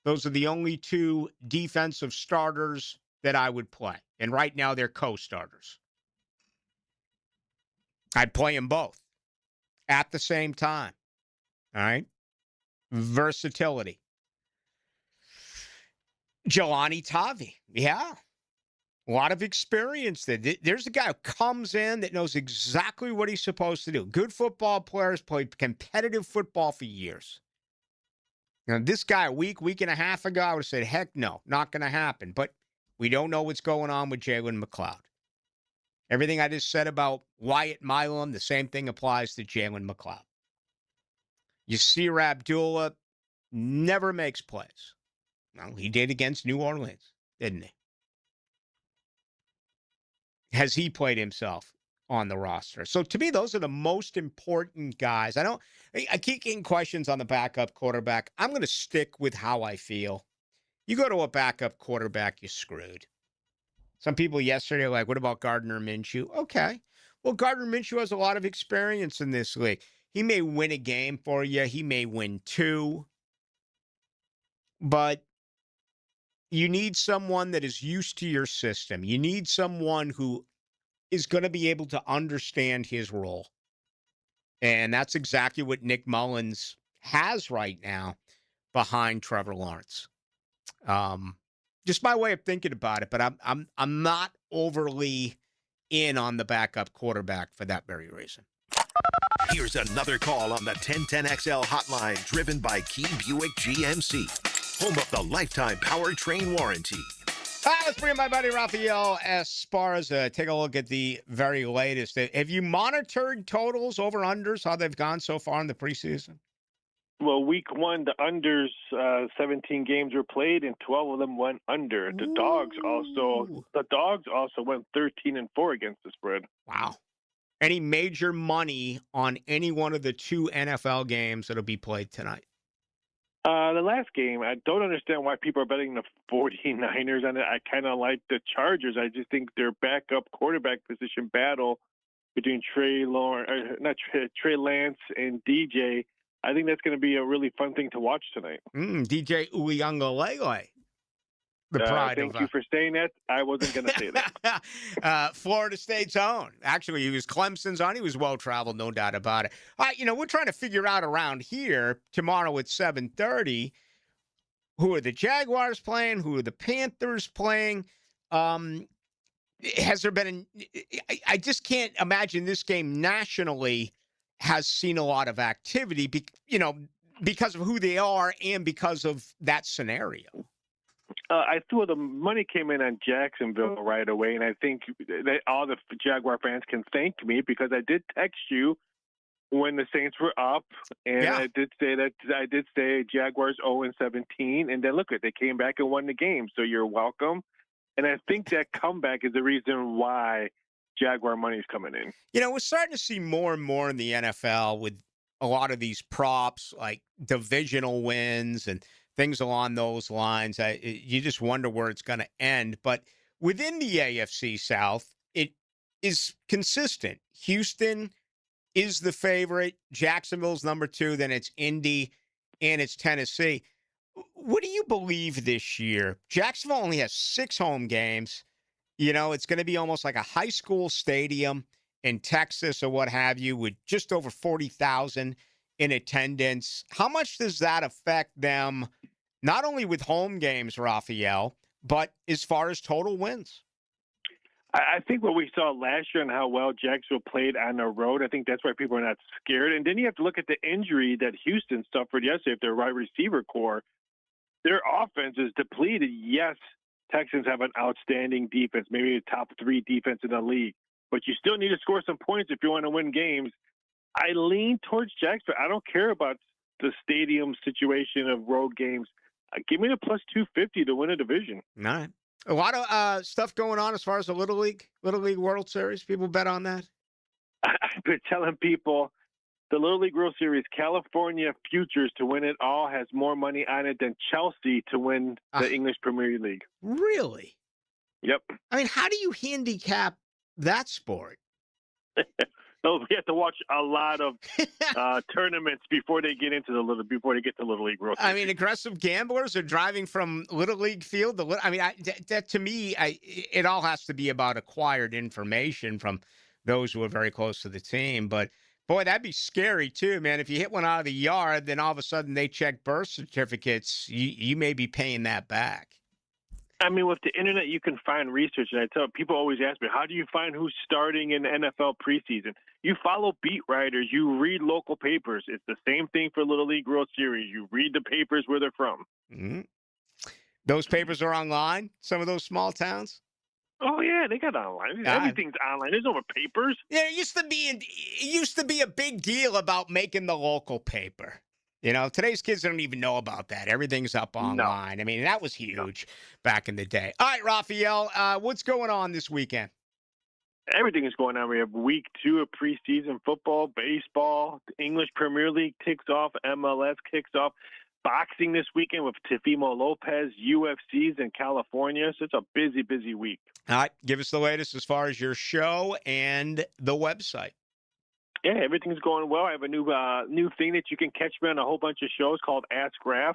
Those are the only 2 defensive starters that I would play. And right now, they're co-starters. I'd play them both at the same time. All right? Versatility. Jelani Tavi. Yeah. A lot of experience there. There's a guy who comes in that knows exactly what he's supposed to do. Good football players, played competitive football for years. Now, this guy a week and a half ago, I would have said, heck no, not going to happen. But we don't know what's going on with Jalen McLeod. Everything I just said about Wyatt Milam, the same thing applies to Jalen McLeod. Yasir Abdullah never makes plays. Well, he did against New Orleans, didn't he? Has he played himself on the roster? So to me, those are the most important guys. I keep getting questions on the backup quarterback. I'm going to stick with how I feel. You go to a backup quarterback, you're screwed. Some people yesterday were like, what about Gardner Minshew? Okay. Well, Gardner Minshew has a lot of experience in this league. He may win a game for you. He may win 2. But you need someone that is used to your system. You need someone who is going to be able to understand his role. And that's exactly what Nick Mullins has right now behind Trevor Lawrence. Just my way of thinking about it, but I'm not overly in on the backup quarterback for that very reason. Here's another call on the 1010XL hotline driven by Key Buick GMC, home of the lifetime powertrain warranty. All right, let's bring in my buddy Rafael Esparza. Take a look at the very latest. Have you monitored totals, over-unders, how they've gone so far in the preseason? Well, week one, the unders, 17 games were played, and 12 of them went under. The dogs also went 13-4 against the spread. Wow. Any major money on any one of the two NFL games that'll be played tonight? The last game, I don't understand why people are betting the 49ers on it. I kind of like the Chargers. I just think their backup quarterback position battle between Trey Lance and DJ, I think that's going to be a really fun thing to watch tonight. DJ Uiagalelei. The pride Thank you for saying that. I wasn't going to say that. Florida State's own. Actually, he was Clemson's own. He was well-traveled, no doubt about it. All right, we're trying to figure out around here tomorrow at 7:30, who are the Jaguars playing? Who are the Panthers playing? Has there been I just can't imagine this game nationally has seen a lot of activity, because of who they are and because of that scenario. I thought the money came in on Jacksonville right away, and I think that all the Jaguar fans can thank me because I did text you when the Saints were up, and I did say Jaguars 0-17, and then look, they came back and won the game, so you're welcome. And I think that comeback is the reason why Jaguar money is coming in. We're starting to see more and more in the NFL with a lot of these props, like divisional wins and things along those lines. You just wonder where it's going to end. But within the AFC South, it is consistent. Houston is the favorite. Jacksonville's number 2. Then it's Indy and it's Tennessee. What do you believe this year? Jacksonville only has 6 home games. It's going to be almost like a high school stadium in Texas or what have you, with just over 40,000 in attendance. How much does that affect them, not only with home games, Raphael, but as far as total wins? I think what we saw last year and how well Jacksonville played on the road, I think that's why people are not scared. And then you have to look at the injury that Houston suffered yesterday with their wide receiver core. Their offense is depleted. Yes, Texans have an outstanding defense, maybe a top 3 defense in the league, but you still need to score some points if you want to win games. I lean towards Jacksonville. I don't care about the stadium situation of road games. Give me the plus 250 to win a division. All right. A lot of stuff going on as far as the Little League World Series. People bet on that. I've been telling people the Little League World Series, California Futures to win it all has more money on it than Chelsea to win the English Premier League. Really? Yep. I mean, how do you handicap that sport? We have to watch a lot of tournaments before they get to Little League World Series. I mean, aggressive gamblers are driving from Little League field to that to me, it all has to be about acquired information from those who are very close to the team. But boy, that'd be scary too, man. If you hit one out of the yard, then all of a sudden they check birth certificates. You may be paying that back. I mean, with the internet, you can find research. And I tell people always ask me, how do you find who's starting in NFL preseason? You follow beat writers. You read local papers. It's the same thing for Little League World Series. You read the papers where they're from. Mm-hmm. Those papers are online, some of those small towns? Oh, yeah, they got online. Everything's online. There's no more papers. Yeah, it used to be a big deal about making the local paper. Today's kids don't even know about that. Everything's up online. No. I mean, that was huge back in the day. All right, Raphael, what's going on this weekend? Everything is going on. We have week 2 of preseason football, baseball, the English Premier League kicks off, MLS kicks off, boxing this weekend with Teofimo Lopez, UFC's in California. So it's a busy, busy week. All right, give us the latest as far as your show and the website. Yeah, everything's going well. I have a new thing that you can catch me on a whole bunch of shows called Ask Raph.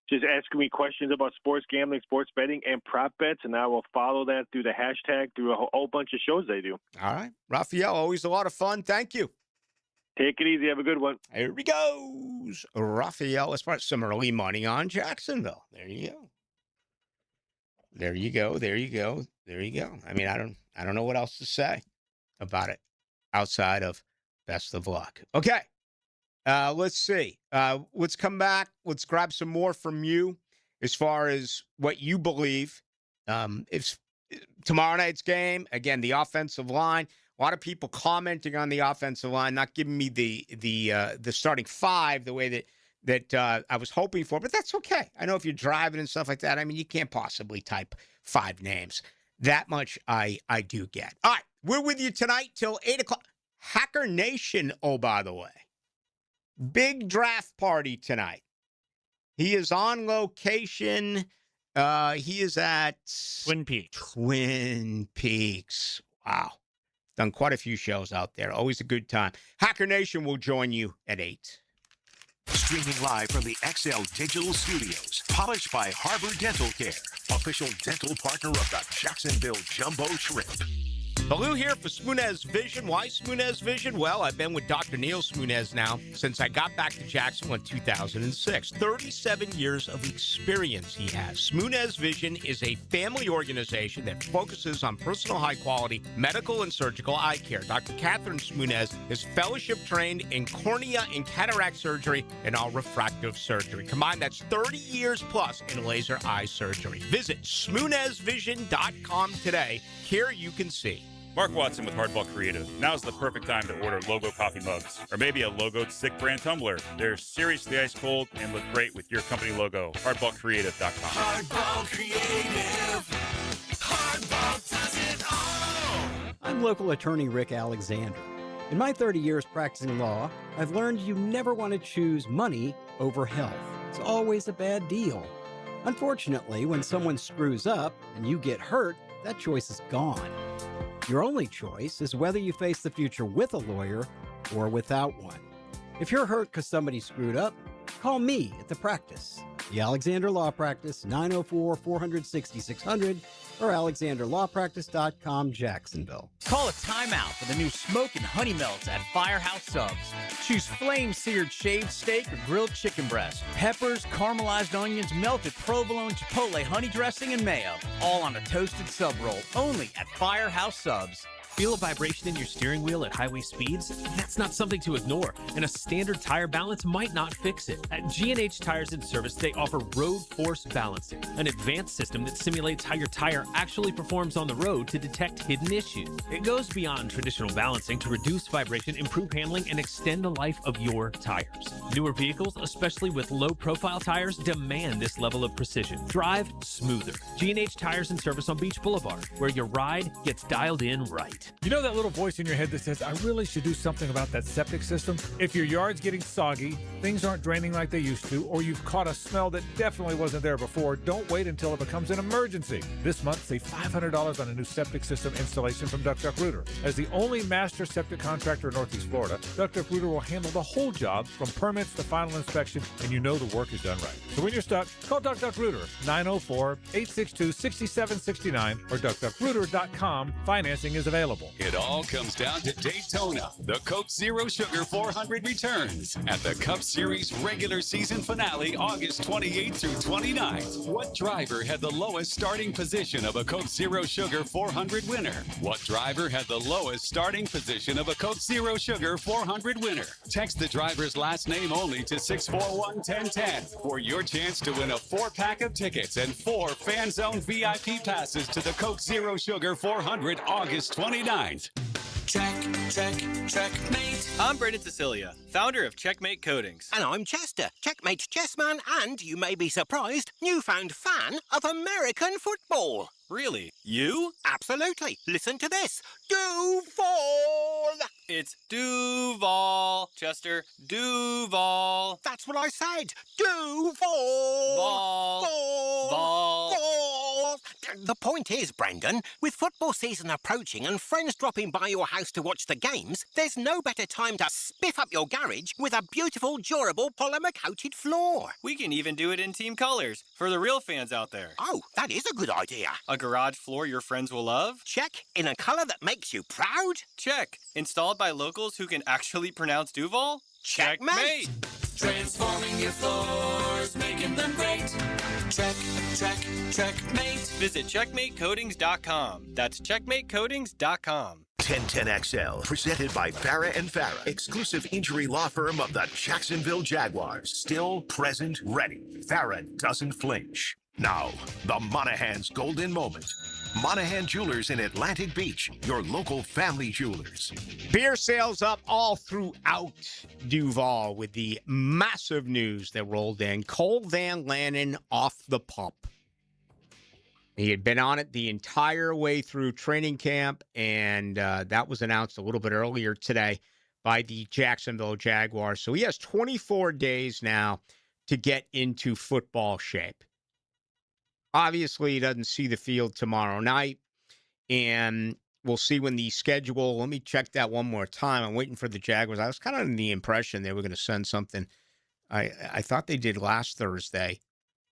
just asking me questions about sports gambling, sports betting, and prop bets, and I will follow that through the hashtag, through a whole bunch of shows they do. All right. Raphael, always a lot of fun. Thank you. Take it easy. Have a good one. Here he goes. Raphael, let's put some early money on Jacksonville. There you go. There you go. There you go. There you go. I mean, I don't know what else to say about it outside of best of luck. Okay. Let's see. Let's come back. Let's grab some more from you as far as what you believe. If tomorrow night's game, again, the offensive line. A lot of people commenting on the offensive line, not giving me the starting five the way that I was hoping for, but that's okay. I know if you're driving and stuff like that, I mean, you can't possibly type 5 names. That much I do get. All right, we're with you tonight till 8 o'clock. Hacker Nation, oh, by the way. Big draft party tonight. He is on location. He is at Twin Peaks. Twin Peaks. Wow. Done quite a few shows out there. Always a good time. Hacker Nation will join you at 8. Streaming live from the XL Digital Studios. Polished by Harbor Dental Care. Official dental partner of the Jacksonville Jumbo Shrimp. Ballou here for Smoonez Vision. Why Smoonez Vision? Well, I've been with Dr. Neil Smoonez now since I got back to Jacksonville in 2006. 37 years of experience he has. Smoonez Vision is a family organization that focuses on personal high-quality medical and surgical eye care. Dr. Catherine Smoonez is fellowship-trained in cornea and cataract surgery and all refractive surgery. Combined, that's 30 years plus in laser eye surgery. Visit SmoonezVision.com today. Here you can see. Mark Watson with Hardball Creative. Now's the perfect time to order logo coffee mugs or maybe a logoed stick brand tumbler. They're seriously ice cold and look great with your company logo. HardballCreative.com. Hardball Creative. Hardball does it all. I'm local attorney Rick Alexander. In my 30 years practicing law, I've learned you never want to choose money over health. It's always a bad deal. Unfortunately, when someone screws up and you get hurt, that choice is gone. Your only choice is whether you face the future with a lawyer or without one. If you're hurt because somebody screwed up, call me at the practice. The Alexander Law Practice, 904-400-6600 or alexanderlawpractice.com, Jacksonville. Call a timeout for the new Smokin' Honey Melts at Firehouse Subs. Choose flame-seared shaved steak or grilled chicken breast, peppers, caramelized onions, melted provolone, chipotle honey dressing, and mayo, all on a toasted sub roll, only at Firehouse Subs. Feel a vibration in your steering wheel at highway speeds? That's not something to ignore, and a standard tire balance might not fix it. At G&H Tires and Service, they offer Road Force Balancing, an advanced system that simulates how your tire actually performs on the road to detect hidden issues. It goes beyond traditional balancing to reduce vibration, improve handling, and extend the life of your tires. Newer vehicles, especially with low-profile tires, demand this level of precision. Drive smoother. G&H Tires and Service on Beach Boulevard, where your ride gets dialed in right. You know that little voice in your head that says, I really should do something about that septic system? If your yard's getting soggy, things aren't draining like they used to, or you've caught a smell that definitely wasn't there before, don't wait until it becomes an emergency. This month, save $500 on a new septic system installation from Duck Duck Rooter. As the only master septic contractor in Northeast Florida, Duck Duck Rooter will handle the whole job from permits to final inspection, and you know the work is done right. So when you're stuck, call Duck Duck Rooter, 904-862-6769 or duckduckrooter.com. Financing is available. It all comes down to Daytona. The Coke Zero Sugar 400 returns at the Cup Series regular season finale August 28th through 29th. What driver had the lowest starting position of a Coke Zero Sugar 400 winner? What driver had the lowest starting position of a Coke Zero Sugar 400 winner? Text the driver's last name only to 641-1010 for your chance to win a 4-pack of tickets and 4 Fan Zone VIP passes to the Coke Zero Sugar 400 August 29th. Checkmate. I'm Brendan Cecilia, founder of Checkmate Coatings. And I'm Chester, Checkmate's chessman and, you may be surprised, newfound fan of American football. Really? You? Absolutely. Listen to this. Duval! It's Duval, Chester. Duval. That's what I said. Duval! Ball. Ball. Ball. Ball. The point is, Brendan, with football season approaching and friends dropping by your house to watch the games, there's no better time to spiff up your garage with a beautiful, durable, polymer-coated floor. We can even do it in team colors for the real fans out there. Oh, that is a good idea. A garage floor your friends will love? Check. In a color that makes you proud? Check. Installed by locals who can actually pronounce Duval? Checkmate. Transforming your floors, making them great. Checkmate. Visit checkmatecoatings.com. That's checkmatecoatings.com. 1010XL, presented by Farah and Farah, exclusive injury law firm of the Jacksonville Jaguars. Still present, ready. Farah doesn't flinch. Now, the Monahan's golden moment. Monahan Jewelers in Atlantic Beach, your local family jewelers. Beer sales up all throughout Duval with the massive news that rolled in. Cole Van Lannon off the pump. He had been on it the entire way through training camp, and that was announced a little bit earlier today by the Jacksonville Jaguars. So he has 24 days now to get into football shape. Obviously, he doesn't see the field tomorrow night, and we'll see when the schedule. Let me check that one more time. I'm waiting for the Jaguars. I was kind of under the impression they were going to send something. I thought they did last Thursday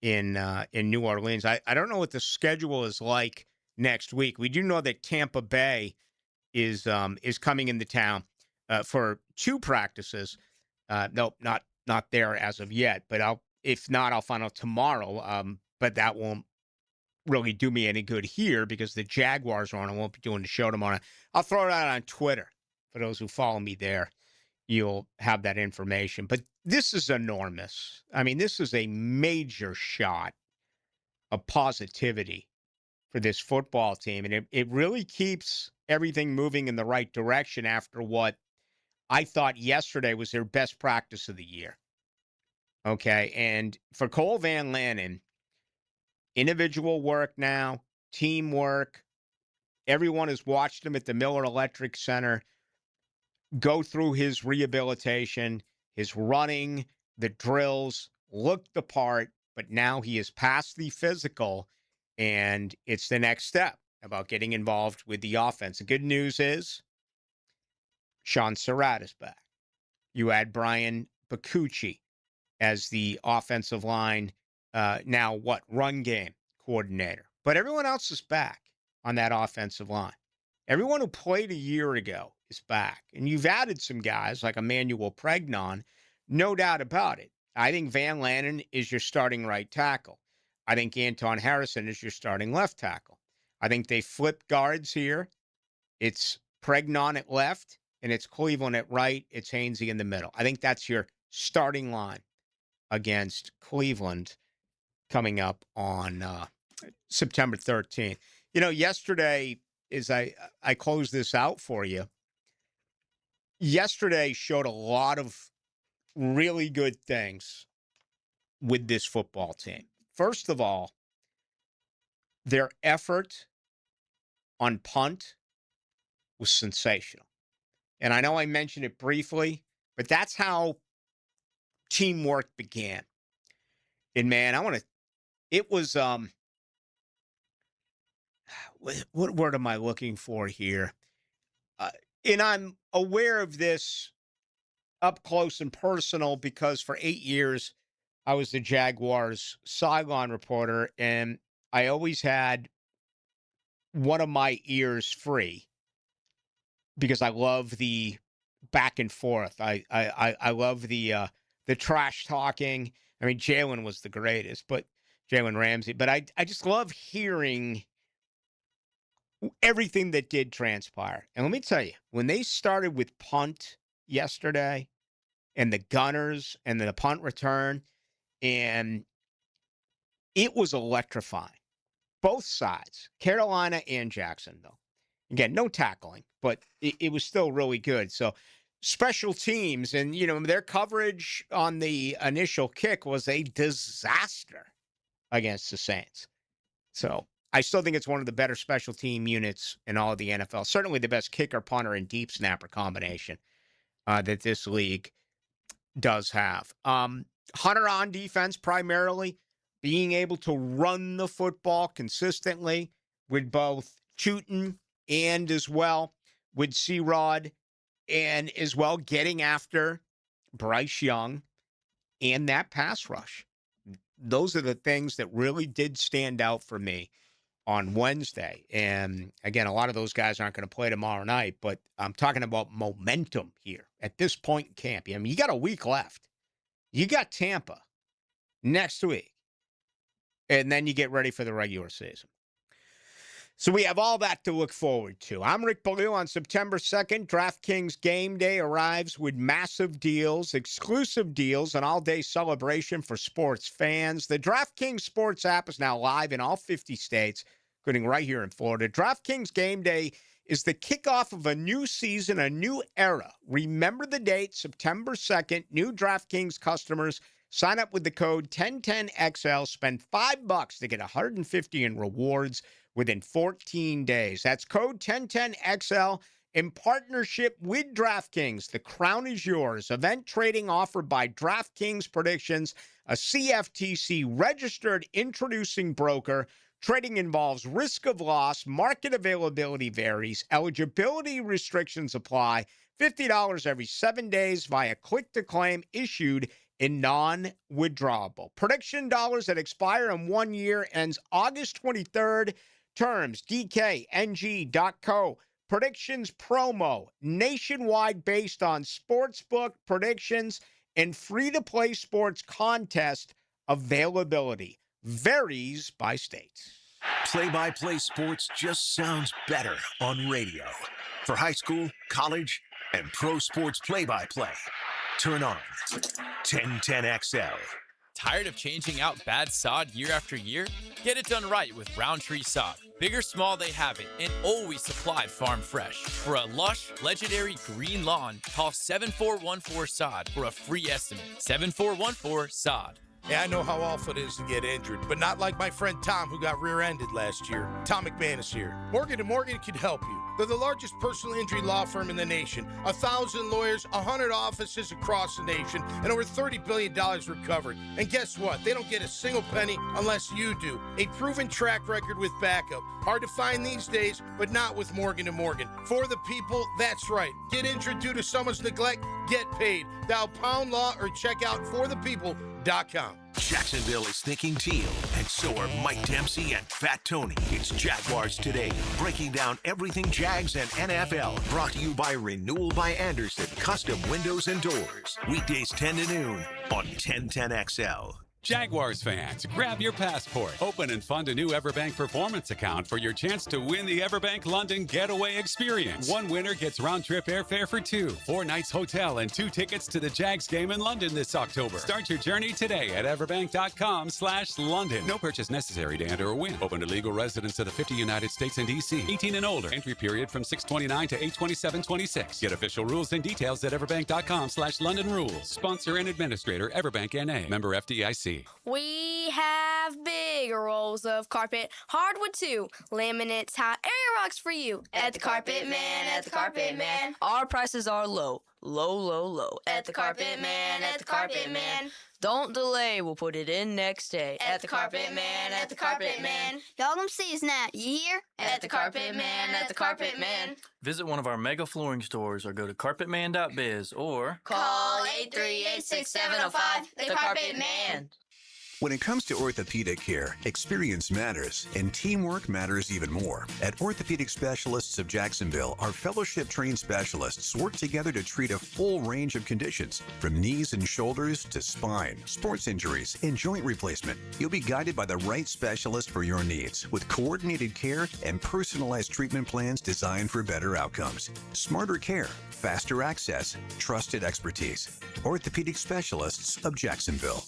in New Orleans. I don't know what the schedule is like next week. We do know that Tampa Bay is coming into town for 2 practices. Nope, not there as of yet. But if not, I'll find out tomorrow. But that won't really do me any good here because the Jaguars are on. I won't be doing the show tomorrow. I'll throw it out on Twitter. For those who follow me there, you'll have that information. But this is enormous. I mean, this is a major shot of positivity for this football team. And it really keeps everything moving in the right direction after what I thought yesterday was their best practice of the year. Okay, and for Cole Van Lannon, individual work now, teamwork. Everyone has watched him at the Miller Electric Center go through his rehabilitation, his running, the drills, looked the part, but now he is past the physical, and it's the next step about getting involved with the offense. The good news is Sean Surratt is back. You add Brian Bacucci as the offensive line, run game coordinator. But everyone else is back on that offensive line. Everyone who played a year ago is back. And you've added some guys like Emmanuel Pregnon, no doubt about it. I think Van Lannon is your starting right tackle. I think Anton Harrison is your starting left tackle. I think they flipped guards here. It's Pregnon at left, and it's Cleveland at right. It's Hainsey in the middle. I think that's your starting line against Cleveland coming up on September 13th. You know, yesterday, as I close this out for you, yesterday showed a lot of really good things with this football team. First of all, their effort on punt was sensational. And I know I mentioned it briefly, but that's how teamwork began. And man, it was, what word am I looking for here? And I'm aware of this up close and personal because for 8 years, I was the Jaguars sideline reporter, and I always had one of my ears free because I love the back and forth. I love the trash talking. I mean, Jalen was the greatest, but Jalen Ramsey. But I just love hearing everything that did transpire. And let me tell you, when they started with punt yesterday and the gunners and the punt return, and it was electrifying. Both sides, Carolina and Jacksonville. Again, no tackling, but it was still really good. So special teams and, you know, their coverage on the initial kick was a disaster against the Saints. So I still think it's one of the better special team units in all of the NFL. Certainly the best kicker, punter, and deep snapper combination that this league does have. Hunter on defense primarily being able to run the football consistently with both Tootin and as well with C-Rod, and as well getting after Bryce Young and that pass rush. Those are the things that really did stand out for me on Wednesday. And again, a lot of those guys aren't going to play tomorrow night, but I'm talking about momentum here at this point in camp. I mean, you got a week left. You got Tampa next week, and then you get ready for the regular season. So we have all that to look forward to. I'm Rick Ballou. On September 2nd, DraftKings Game Day arrives with massive deals, exclusive deals, an all-day celebration for sports fans. The DraftKings Sports app is now live in all 50 states, including right here in Florida. DraftKings Game Day is the kickoff of a new season, a new era. Remember the date, September 2nd. New DraftKings customers sign up with the code 1010XL, spend $5 to get $150 in rewards within 14 days. That's code 1010XL in partnership with DraftKings. The crown is yours. Event trading offered by DraftKings Predictions, a CFTC registered introducing broker. Trading involves risk of loss. Market availability varies. Eligibility restrictions apply. $50 every 7 days via click to claim, issued in non-withdrawable. Prediction dollars that expire in 1 year, ends August 23rd. Terms, DKNG.co. Predictions promo, nationwide based on sportsbook predictions and free-to-play sports contest availability. Varies by state. Play-by-play sports just sounds better on radio. For high school, college, and pro sports play-by-play, turn on 1010XL. Tired of changing out bad sod year after year? Get it done right with Roundtree Sod. Big or small, they have it, and always supplied farm fresh. For a lush, legendary green lawn, call 7414-SOD for a free estimate. 7414-SOD. Yeah, I know how awful it is to get injured, but not like my friend Tom, who got rear-ended last year. Tom McMahon is here. Morgan & Morgan can help you. They're the largest personal injury law firm in the nation. 1,000 lawyers, 100 offices across the nation, and over $30 billion recovered. And guess what? They don't get a single penny unless you do. A proven track record with backup. Hard to find these days, but not with Morgan & Morgan. For the people, that's right. Get injured due to someone's neglect, get paid. Dial pound law or check out forthepeople.com. Jacksonville is thinking teal, and so are Mike Dempsey and Fat Tony. It's Jaguars Today, breaking down everything Jags and NFL. Brought to you by Renewal by Anderson, custom windows and doors. Weekdays 10 to noon on 1010XL. Jaguars fans, grab your passport. Open and fund a new Everbank Performance account for your chance to win the Everbank London Getaway Experience. One winner gets round-trip airfare for 2, 4 nights hotel, and 2 tickets to the Jags game in London this October. Start your journey today at everbank.com/London. No purchase necessary to enter or win. Open to legal residents of the 50 United States and D.C. 18 and older. Entry period from 6/29 to 8/27/26. Get official rules and details at everbank.com/London Rules. Sponsor and administrator, Everbank N.A. Member FDIC. We have big rolls of carpet, hardwood too, laminates, hot area rocks for you. At the Carpet Man, at the Carpet Man. Our prices are low, low, low, low. At the Carpet Man, at the Carpet Man. Don't delay, we'll put it in next day. At the Carpet Man, at the Carpet Man. Y'all don't see us now, you hear? At the Carpet Man, at the Carpet Man. Visit one of our mega flooring stores or go to carpetman.biz or call 838-6705. The Carpet Man. When it comes to orthopedic care, experience matters, and teamwork matters even more. At Orthopedic Specialists of Jacksonville, our fellowship-trained specialists work together to treat a full range of conditions, from knees and shoulders to spine, sports injuries, and joint replacement. You'll be guided by the right specialist for your needs, with coordinated care and personalized treatment plans designed for better outcomes. Smarter care, faster access, trusted expertise. Orthopedic Specialists of Jacksonville.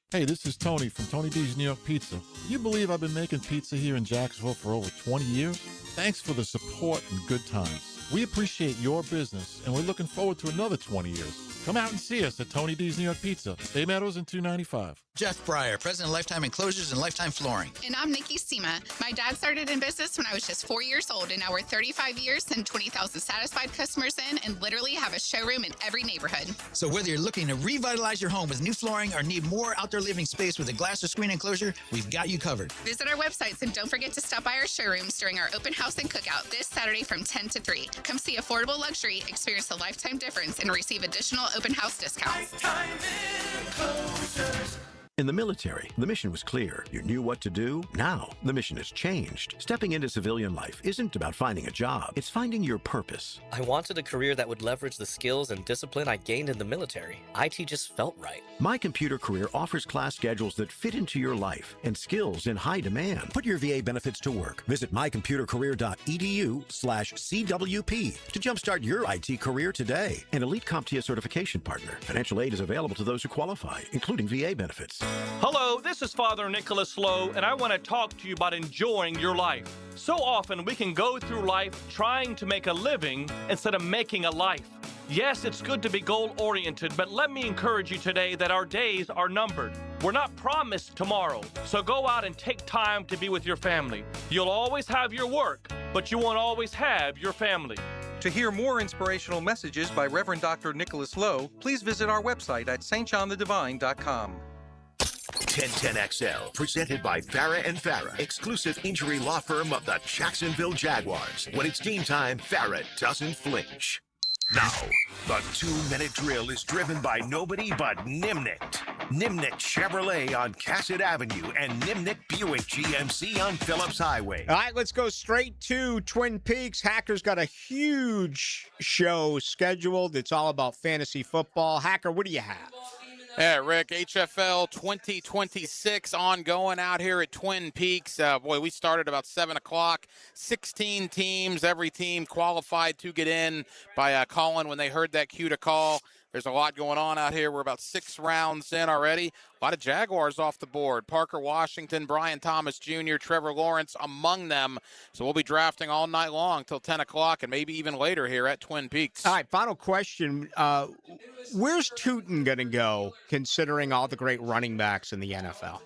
Hey, this is Tony from Tony D's New York Pizza. Can you believe I've been making pizza here in Jacksonville for over 20 years? Thanks for the support and good times. We appreciate your business, and we're looking forward to another 20 years. Come out and see us at Tony D's New York Pizza, Bay Meadows and 295. Jeff Breyer, president of Lifetime Enclosures and Lifetime Flooring. And I'm Nikki Sema. My dad started in business when I was just 4 years old, and now we're 35 years and 20,000 satisfied customers in, and literally have a showroom in every neighborhood. So whether you're looking to revitalize your home with new flooring or need more outdoor living space with a glass or screen enclosure, we've got you covered. Visit our websites and don't forget to stop by our showrooms during our open house and cookout this Saturday from 10 to 3. Come see affordable luxury, experience the Lifetime difference, and receive additional open house discounts. In the military, the mission was clear. You knew what to do. Now, the mission has changed. Stepping into civilian life isn't about finding a job. It's finding your purpose. I wanted a career that would leverage the skills and discipline I gained in the military. IT just felt right. My Computer Career offers class schedules that fit into your life and skills in high demand. Put your VA benefits to work. Visit mycomputercareer.edu/CWP to jumpstart your IT career today. An elite CompTIA certification partner. Financial aid is available to those who qualify, including VA benefits. Hello, this is Father Nicholas Lowe, and I want to talk to you about enjoying your life. So often we can go through life trying to make a living instead of making a life. Yes, it's good to be goal-oriented, but let me encourage you today that our days are numbered. We're not promised tomorrow, so go out and take time to be with your family. You'll always have your work, but you won't always have your family. To hear more inspirational messages by Reverend Dr. Nicholas Lowe, please visit our website at stjohnthedivine.com. 1010XL, presented by Farah and Farah, exclusive injury law firm of the Jacksonville Jaguars. When it's game time, Farah doesn't flinch. Now, the 2-minute drill is driven by nobody but Nimnicht. Nimnicht Chevrolet on Cassett Avenue and Nimnicht Buick GMC on Phillips Highway. All right, let's go straight to Twin Peaks. Hacker's got a huge show scheduled. It's all about fantasy football. Hacker, what do you have? Yeah, Rick, HFL 2026 ongoing out here at Twin Peaks. Boy, we started about 7 o'clock. 16 teams, every team qualified to get in by calling when they heard that cue to call. There's a lot going on out here. We're about 6 rounds in already. A lot of Jaguars off the board. Parker Washington, Brian Thomas Jr., Trevor Lawrence among them. So we'll be drafting all night long till 10 o'clock and maybe even later here at Twin Peaks. All right, final question. Where's Tootin going to go, considering all the great running backs in the NFL?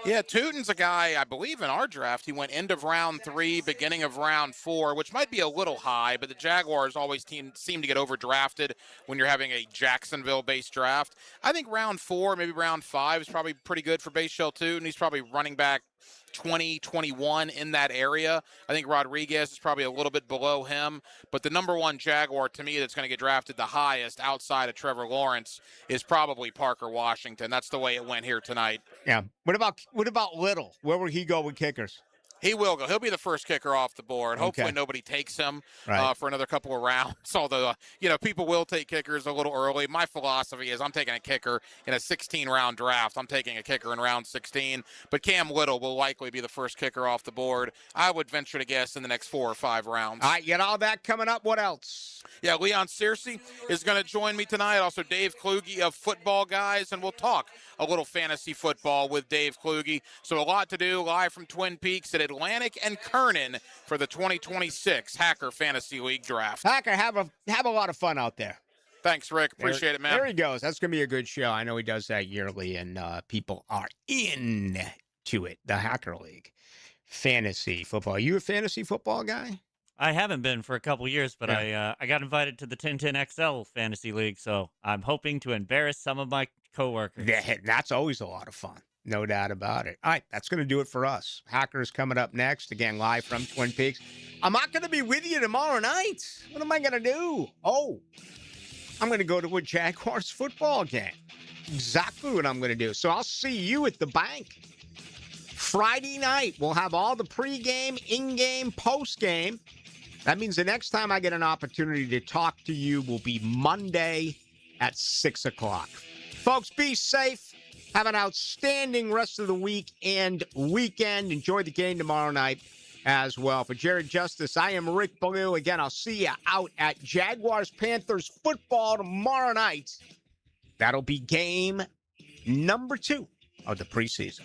Yeah, Tootin's a guy, I believe in our draft, he went end of round 3, beginning of round 4, which might be a little high, but the Jaguars always seem to get overdrafted when you're having a Jacksonville-based draft. I think round 4, maybe round 5 is probably pretty good for Base Shell Tootin. He's probably running back 20, 21 in that area. I think Rodriguez is probably a little bit below him, but the number one Jaguar to me that's going to get drafted the highest outside of Trevor Lawrence is probably Parker Washington. That's the way it went here tonight. Yeah. What about Little? Where will he go with kickers? He will go. He'll be the first kicker off the board. Hopefully nobody takes him for another couple of rounds. Although, people will take kickers a little early. My philosophy is I'm taking a kicker in a 16-round draft. I'm taking a kicker in round 16. But Cam Little will likely be the first kicker off the board. I would venture to guess in the next 4 or 5 rounds. All right, you got all that coming up. What else? Yeah, Leon Searcy is going to join me tonight. Also, Dave Kluge of Football Guys, and we'll talk a little fantasy football with Dave Kluge. So a lot to do live from Twin Peaks at Atlantic and Kernan for the 2026 Hacker Fantasy League Draft. Hacker, have a lot of fun out there. Thanks, Rick. Appreciate it, man. There he goes. That's going to be a good show. I know he does that yearly, and people are into it. The Hacker League. Fantasy football. Are you a fantasy football guy? I haven't been for a couple years, but I got invited to the 1010XL Fantasy League, so I'm hoping to embarrass some of my coworkers. That's always a lot of fun. No doubt about it. All right, that's going to do it for us. Hackers coming up next, again, live from Twin Peaks. I'm not going to be with you tomorrow night. What am I going to do? Oh, I'm going to go to a Jaguars football game. Exactly what I'm going to do. So I'll see you at the bank. Friday night, we'll have all the pregame, in-game, post-game. That means the next time I get an opportunity to talk to you will be Monday at 6 o'clock. Folks, be safe. Have an outstanding rest of the week and weekend. Enjoy the game tomorrow night as well. For Jared Justice, I am Rick Ballou. Again, I'll see you out at Jaguars-Panthers football tomorrow night. That'll be game number 2 of the preseason.